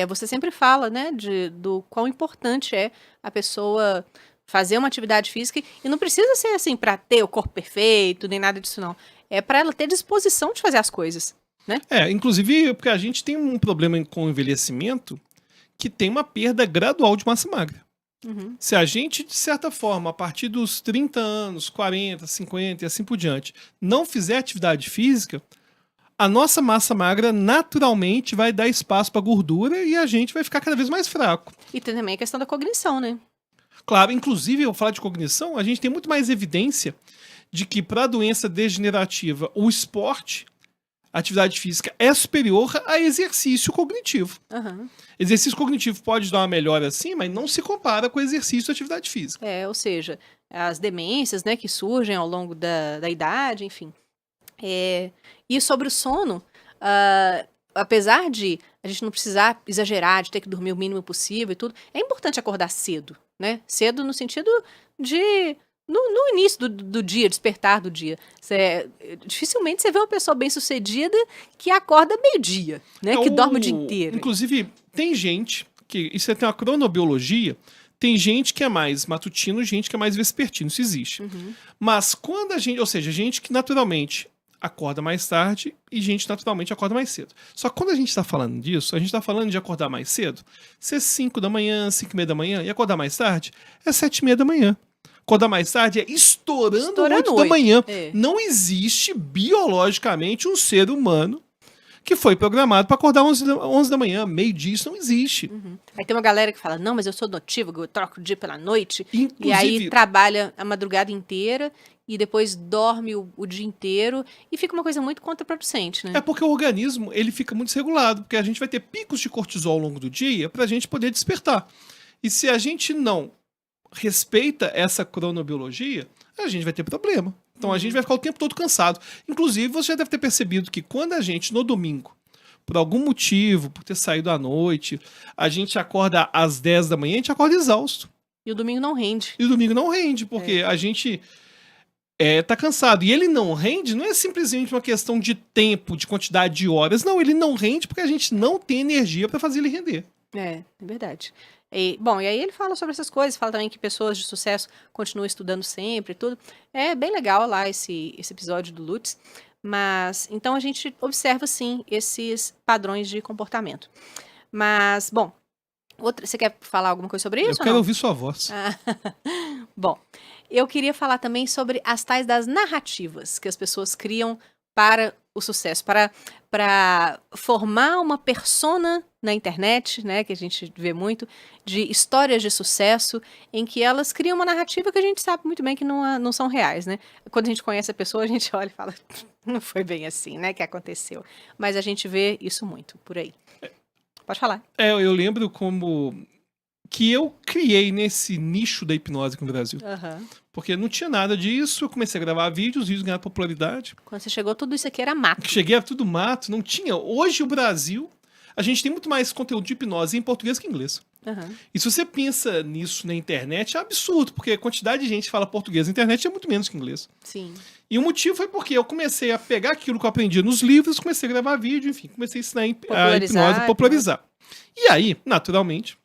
você sempre fala, né, do quão importante é a pessoa fazer uma atividade física, e não precisa ser assim para ter o corpo perfeito, nem nada disso, não. É para ela ter disposição de fazer as coisas, né? Inclusive, porque a gente tem um problema com o envelhecimento que tem uma perda gradual de massa magra. Se a gente, de certa forma, a partir dos 30 anos, 40, 50 e assim por diante, não fizer atividade física, a nossa massa magra naturalmente vai dar espaço para gordura e a gente vai ficar cada vez mais fraco. E tem também a questão da cognição, né? Claro, inclusive, eu vou falar de cognição, a gente tem muito mais evidência de que para a doença degenerativa, o esporte, a atividade física, é superior a exercício cognitivo. Exercício cognitivo pode dar uma melhora assim, mas não se compara com exercício e atividade física. Ou seja, as demências, né, que surgem ao longo da idade, enfim. E sobre o sono, apesar de a gente não precisar exagerar, de ter que dormir o mínimo possível e tudo, é importante acordar cedo, né? Cedo no sentido de... No início do dia, despertar do dia. Dificilmente você vê uma pessoa bem-sucedida que acorda meio-dia, né? Que dorme o dia inteiro. Inclusive, tem gente que... Isso tem uma cronobiologia. Tem gente que é mais matutino, gente que é mais vespertino. Isso existe. Mas quando a gente... Ou seja, gente que naturalmente acorda mais tarde e gente naturalmente acorda mais cedo. Só que quando a gente está falando disso, a gente está falando de acordar mais cedo, ser 5 da manhã, 5 e meia da manhã, e acordar mais tarde é 7 e meia da manhã. Acordar mais tarde é estourando 8 da manhã. Não existe biologicamente um ser humano que foi programado para acordar 11 da manhã, meio-dia, isso não existe. Aí tem uma galera que fala, não, mas eu sou notívago, eu troco o dia pela noite, Inclusive, e aí trabalha a madrugada inteira e depois dorme o dia inteiro e fica uma coisa muito contraproducente, né? É porque o organismo ele fica muito desregulado, porque a gente vai ter picos de cortisol ao longo do dia para a gente poder despertar. E se a gente não respeita essa cronobiologia, a gente vai ter problema. Então a gente vai ficar o tempo todo cansado. Inclusive, você já deve ter percebido que quando a gente, no domingo, por algum motivo, por ter saído à noite, a gente acorda às 10 da manhã, a gente acorda exausto. E o domingo não rende. E o domingo não rende, porque a gente tá cansado. E ele não rende, não é simplesmente uma questão de tempo, de quantidade de horas. Não, ele não rende porque a gente não tem energia para fazer ele render. É verdade. E aí ele fala sobre essas coisas, fala também que pessoas de sucesso continuam estudando sempre e tudo. É bem legal lá esse episódio do Lutz. Mas, então a gente observa, sim, esses padrões de comportamento. Mas, você quer falar alguma coisa sobre isso? Eu quero ouvir sua voz. Bom, eu queria falar também sobre as tais das narrativas que as pessoas criam para o sucesso, para formar uma persona na internet, né, que a gente vê muito, de histórias de sucesso, em que elas criam uma narrativa que a gente sabe muito bem que não são reais, né? Quando a gente conhece a pessoa, a gente olha e fala, não foi bem assim, né, que aconteceu. Mas a gente vê isso muito por aí. Pode falar. Eu lembro que eu criei nesse nicho da hipnose aqui no Brasil. Porque não tinha nada disso, eu comecei a gravar vídeos, os vídeos ganharam popularidade. Quando você chegou, tudo isso aqui era mato. Cheguei a tudo mato, não tinha. Hoje o Brasil, a gente tem muito mais conteúdo de hipnose em português que em inglês. E se você pensa nisso na internet, é absurdo, porque a quantidade de gente que fala português na internet é muito menos que inglês. Sim. E o motivo foi porque eu comecei a pegar aquilo que eu aprendi nos livros, comecei a gravar vídeo, enfim, comecei a ensinar a hipnose e popularizar. E aí, naturalmente,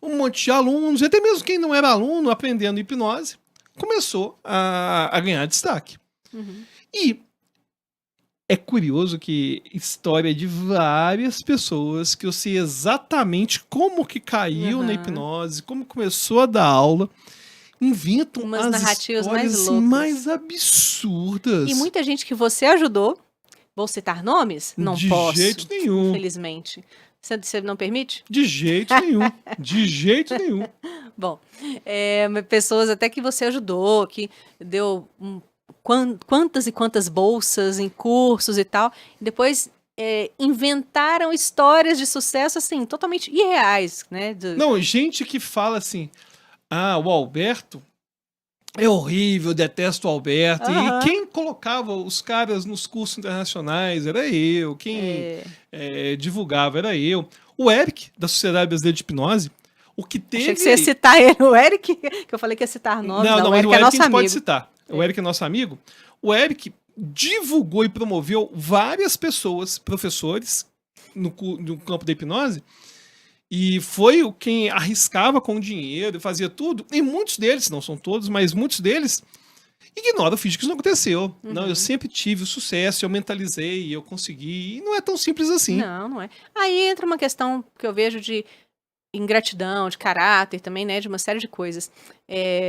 um monte de alunos, e até mesmo quem não era aluno aprendendo hipnose, começou a ganhar destaque. E é curioso que história de várias pessoas que eu sei exatamente como que caiu na hipnose, como começou a dar aula, inventam umas as narrativas histórias mais absurdas. E muita gente que você ajudou, vou citar nomes? Não posso. De jeito nenhum. Infelizmente. Você não permite? De jeito nenhum. De jeito nenhum. Bom, pessoas até que você ajudou, que deu quantas e quantas bolsas em cursos e tal. Depois inventaram histórias de sucesso, assim, totalmente irreais, né? Não, gente que fala assim, o Alberto é horrível, detesto o Alberto. E quem colocava os caras nos cursos internacionais era eu. Quem divulgava era eu. O Eric, da Sociedade Brasileira de Hipnose, o que teve... Achei que você ia citar ele, o Eric, que eu falei que ia citar nomes. Não, o Eric é nosso amigo. Pode citar. O Eric é nosso amigo. O Eric divulgou e promoveu várias pessoas, professores, no campo da hipnose, e foi quem arriscava com o dinheiro, fazia tudo, e muitos deles, não são todos, mas muitos deles ignoram o fingir que isso não aconteceu. Não, eu sempre tive o sucesso, eu mentalizei, eu consegui, e não é tão simples assim. Não é. Aí entra uma questão que eu vejo de ingratidão, de caráter também, né, de uma série de coisas.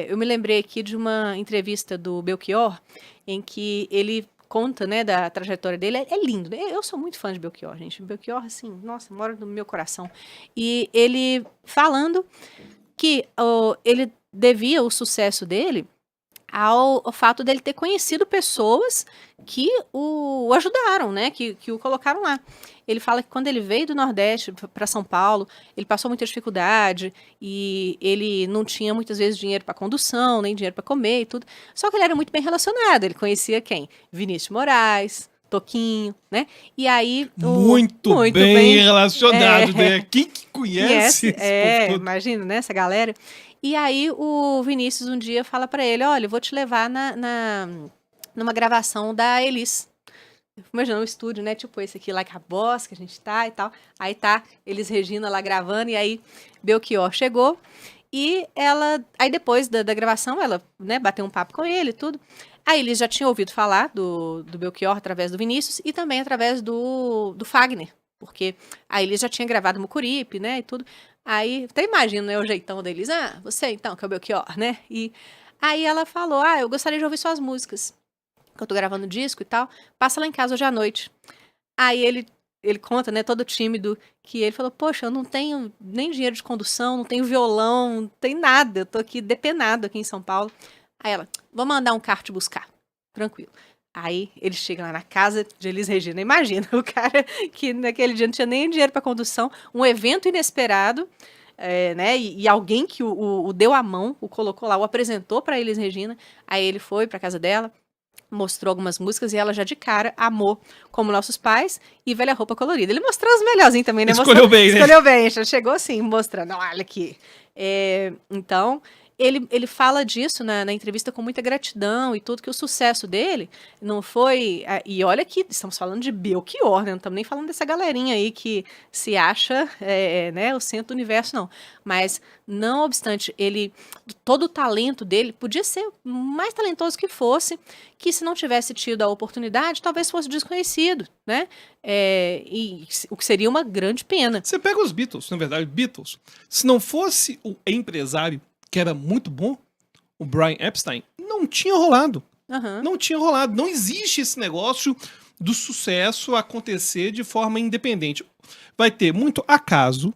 Eu me lembrei aqui de uma entrevista do Belchior, em que ele conta, né, da trajetória dele. É lindo, né? Eu sou muito fã de Belchior, gente. Belchior, assim, nossa, mora no meu coração. E ele falando que ele devia o sucesso dele ao fato dele ter conhecido pessoas que o ajudaram, né, que o colocaram lá. Ele fala que quando ele veio do Nordeste para São Paulo, ele passou muita dificuldade e ele não tinha muitas vezes dinheiro para condução, nem dinheiro para comer e tudo. Só que ele era muito bem relacionado. Ele conhecia quem? Vinícius Moraes, Toquinho, né? E aí muito bem relacionado, né? Quem que conhece? Imagina, né? Essa galera. E aí o Vinícius um dia fala para ele: olha, eu vou te levar numa gravação da Elis. Imagina um estúdio, né? Tipo esse aqui, Like a Boss, que a gente tá e tal. Aí tá Elis Regina lá gravando, e aí Belchior chegou. E aí depois da gravação, ela, né, bateu um papo com ele e tudo. Aí eles já tinham ouvido falar do Belchior através do Vinícius e também através do Fagner. Porque aí eles já tinham gravado Mucuripe, né, e tudo. Aí, até imagino, né, o jeitão deles. Você então, que é o Belchior, né? E aí ela falou, eu gostaria de ouvir suas músicas. Que eu tô gravando disco e tal. Passa lá em casa hoje à noite. Aí ele conta, né, todo tímido, que ele falou, poxa, eu não tenho nem dinheiro de condução, não tenho violão, não tenho nada. Eu tô aqui depenado aqui em São Paulo. Aí ela, vou mandar um carro te buscar. Tranquilo. Aí ele chega lá na casa de Elis Regina. Imagina, o cara que naquele dia não tinha nem dinheiro para condução, um evento inesperado, né? E alguém que o deu a mão, o colocou lá, o apresentou para Elis Regina. Aí ele foi para casa dela, mostrou algumas músicas e ela já de cara amou Como Nossos Pais e Velha Roupa Colorida. Ele mostrou os melhorzinhos também, né? Escolheu bem, né? Escolheu bem, já chegou assim, mostrando, olha aqui. Então, ele fala disso na entrevista com muita gratidão e tudo, que o sucesso dele não foi... E olha que estamos falando de Belchior, né? Não estamos nem falando dessa galerinha aí que se acha né, o centro do universo, não. Mas, não obstante, todo o talento dele podia ser mais talentoso que fosse, que se não tivesse tido a oportunidade, talvez fosse desconhecido, né? O que seria uma grande pena. Você pega os Beatles, na verdade, Beatles. Se não fosse o empresário que era muito bom, o Brian Epstein, não tinha rolado. Não tinha rolado. Não existe esse negócio do sucesso acontecer de forma independente. Vai ter muito acaso,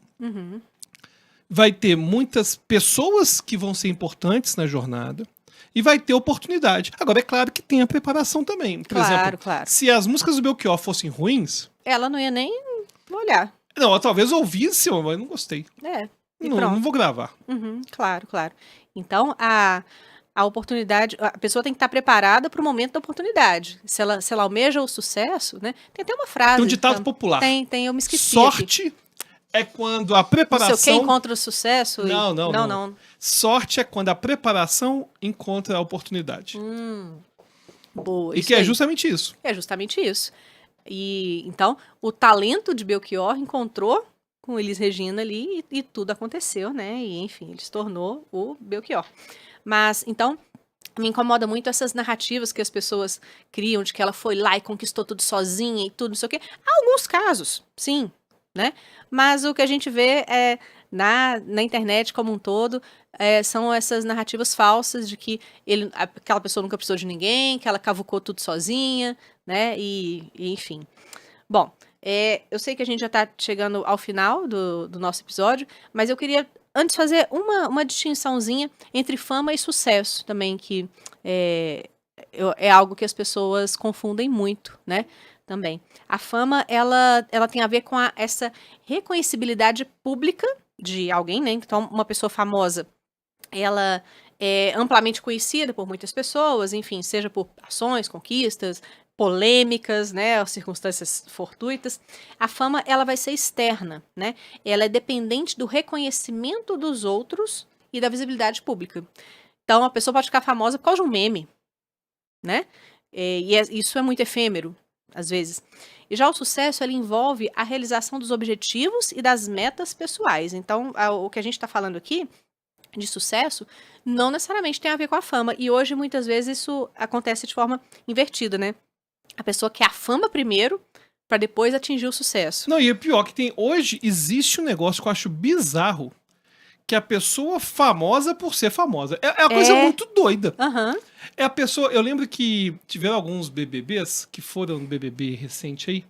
vai ter muitas pessoas que vão ser importantes na jornada e vai ter oportunidade. Agora, é claro que tem a preparação também. Por exemplo, se as músicas do Belchior fossem ruins... Ela não ia nem olhar. Não, talvez ouvisse, mas não gostei. Não vou gravar. Claro. Então, a oportunidade, a pessoa tem que estar preparada para o momento da oportunidade. Se ela almeja o sucesso, né? Tem até uma frase. Tem um ditado popular. Tem, eu me esqueci. Sorte aqui. É quando a preparação... Não sei o que encontra o sucesso? Não. Sorte é quando a preparação encontra a oportunidade. Boa. E que é justamente isso. É justamente isso. E então, o talento de Belchior encontrou com Elis Regina ali e tudo aconteceu, né? E enfim, ele se tornou o Belchior. Mas, então, me incomoda muito essas narrativas que as pessoas criam de que ela foi lá e conquistou tudo sozinha e tudo, não sei o quê. Há alguns casos, sim, né? Mas o que a gente vê na internet como um todo são essas narrativas falsas de que aquela pessoa nunca precisou de ninguém, que ela cavucou tudo sozinha, né? E enfim. Bom, eu sei que a gente já está chegando ao final do nosso episódio, mas eu queria antes fazer uma distinçãozinha entre fama e sucesso também, que é algo que as pessoas confundem muito, né? Também. A fama, ela tem a ver com essa reconhecibilidade pública de alguém, né? Então, uma pessoa famosa, ela é amplamente conhecida por muitas pessoas, enfim, seja por ações, conquistas, polêmicas, né, circunstâncias fortuitas. A fama, ela vai ser externa, né? Ela é dependente do reconhecimento dos outros e da visibilidade pública. Então, a pessoa pode ficar famosa por causa de um meme, né? Isso é muito efêmero, às vezes. E já o sucesso, ele envolve a realização dos objetivos e das metas pessoais. Então, o que a gente está falando aqui de sucesso não necessariamente tem a ver com a fama. E hoje, muitas vezes, isso acontece de forma invertida, né? A pessoa quer a fama primeiro para depois atingir o sucesso. Não, e o pior que hoje existe um negócio que eu acho bizarro, que é a pessoa famosa por ser famosa. É uma coisa muito doida. Uhum. É a pessoa... Eu lembro que tiveram alguns BBBs que foram no BBB recente aí.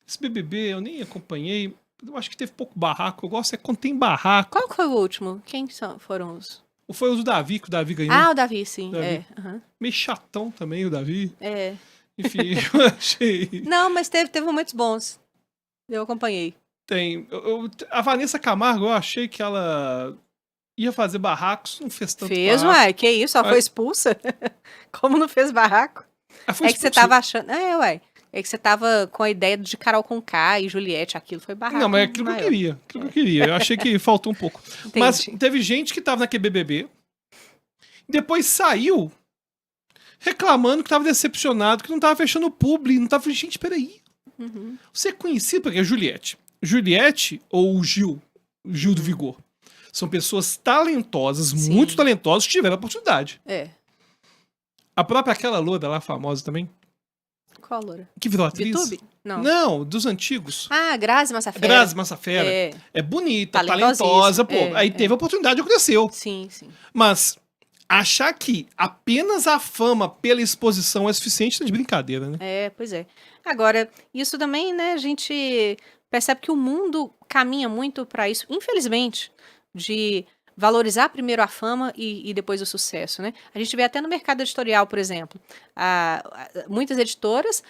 Esse BBB eu nem acompanhei. Eu acho que teve pouco barraco. Eu gosto quando tem barraco. Qual foi o último? Quem foram os... Foi o do Davi, que o Davi ganhou. Ah, o Davi, sim. Davi. Uhum. Meio chatão também o Davi. É. Enfim, eu achei... Não, mas teve muitos bons. Eu acompanhei. Tem. A Vanessa Camargo, eu achei que ela ia fazer barracos, não fez tanto Fez, barraco. uai. Que isso? Ela foi expulsa? Como não fez barraco? Foi que você tava achando... uai. É que você tava com a ideia de Carol Conká e Juliette, aquilo foi barraco. Não, mas é aquilo que eu queria. Aquilo que eu queria. Eu achei que faltou um pouco. Entendi. Mas teve gente que tava naquele BBB, depois saiu reclamando que tava decepcionado, que não tava fechando o publi, não tava... Gente, peraí. Uhum. Você é conhecido porque é Juliette. Juliette ou o Gil do Vigor. São pessoas talentosas, Sim. muito talentosas, que tiveram a oportunidade. É. A própria aquela loura lá, famosa também, Qual loura? que virou atriz. YouTube? Não. Não, dos antigos. Ah, Grazi Massafera. Grazi Massafera. É bonita, talentosa, pô. Aí teve a oportunidade e aconteceu. Sim, sim. Mas achar que apenas a fama pela exposição é suficiente tá de brincadeira, né? Pois é. Agora, isso também, né, a gente percebe que o mundo caminha muito para isso, infelizmente, de valorizar primeiro a fama e depois o sucesso, né? A gente vê até no mercado editorial, por exemplo, muitas editoras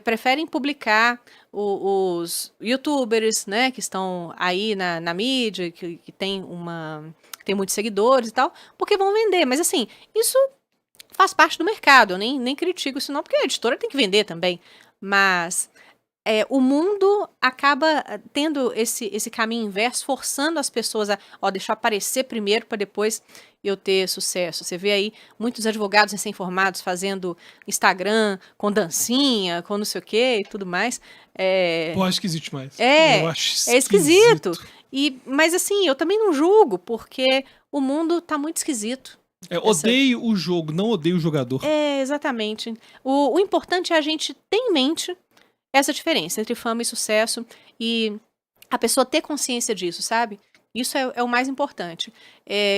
preferem publicar os youtubers, né, que estão aí na mídia, que tem muitos seguidores e tal, porque vão vender. Mas assim, isso faz parte do mercado, eu nem critico isso não, porque a editora tem que vender também. Mas o mundo acaba tendo esse caminho inverso, forçando as pessoas a deixar aparecer primeiro para depois eu ter sucesso. Você vê aí muitos advogados recém-formados fazendo Instagram com dancinha, com não sei o que e tudo mais. Pô, acho que existe mais. Eu acho esquisito. Mas assim, eu também não julgo, porque o mundo tá muito esquisito. Odeio o jogo, não odeio o jogador. Exatamente. O importante é a gente ter em mente essa diferença entre fama e sucesso e a pessoa ter consciência disso, sabe? Isso é o mais importante.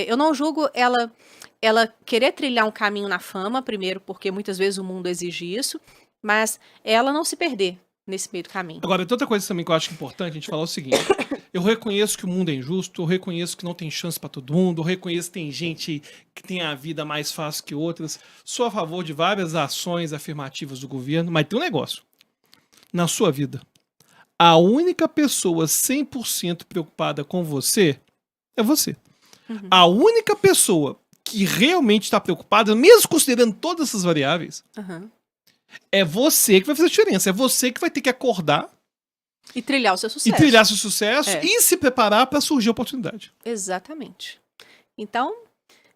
Eu não julgo ela querer trilhar um caminho na fama, primeiro porque muitas vezes o mundo exige isso, mas ela não se perder nesse meio do caminho. Agora, tem outra coisa também que eu acho importante a gente falar o seguinte. Eu reconheço que o mundo é injusto, eu reconheço que não tem chance pra todo mundo, eu reconheço que tem gente que tem a vida mais fácil que outras. Sou a favor de várias ações afirmativas do governo, mas tem um negócio. Na sua vida, a única pessoa 100% preocupada com você é você. Uhum. A única pessoa que realmente está preocupada, mesmo considerando todas essas variáveis, é você que vai fazer a diferença. É você que vai ter que acordar e trilhar o seu sucesso. E trilhar seu sucesso e se preparar para surgir a oportunidade. Exatamente. Então,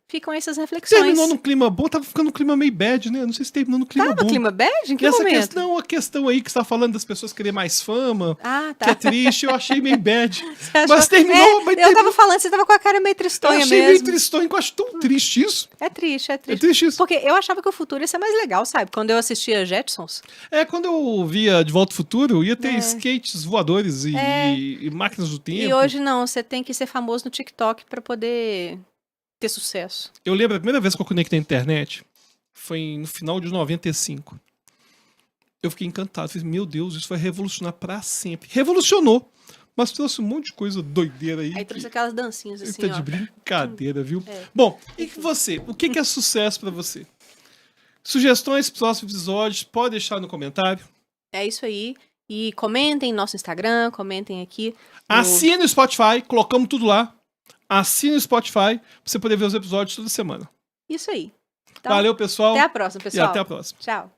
ficam essas reflexões. Terminou num clima bom, tava ficando num clima meio bad, né? Não sei se terminou num clima bom. Tava clima bad? Em que momento? A questão aí que você tá falando das pessoas querer mais fama, tá. que é triste, eu achei meio bad. Mas terminou... Eu tava falando, você tava com a cara meio tristonha mesmo. Eu achei meio tristonho, eu acho tão triste isso. É triste. É triste isso. Porque eu achava que o futuro ia ser mais legal, sabe? Quando eu assistia Jetsons. Quando eu via De Volta ao Futuro, ia ter skates voadores e máquinas do tempo. E hoje não, você tem que ser famoso no TikTok pra poder ter sucesso. Eu lembro a primeira vez que eu conectei a internet foi no final de 95. Eu fiquei encantado. Falei, meu Deus, isso vai revolucionar pra sempre. Revolucionou. Mas trouxe um monte de coisa doideira aí. Aí trouxe aquelas dancinhas assim, tá de brincadeira, viu? Bom, e você? O que é sucesso pra você? Sugestões para os próximos episódios, pode deixar no comentário. É isso aí. E comentem no nosso Instagram, comentem aqui. Assine o Spotify, colocamos tudo lá. Assine o Spotify pra você poder ver os episódios toda semana. Isso aí. Então, Valeu, pessoal. Até a próxima, pessoal. E até a próxima. Tchau.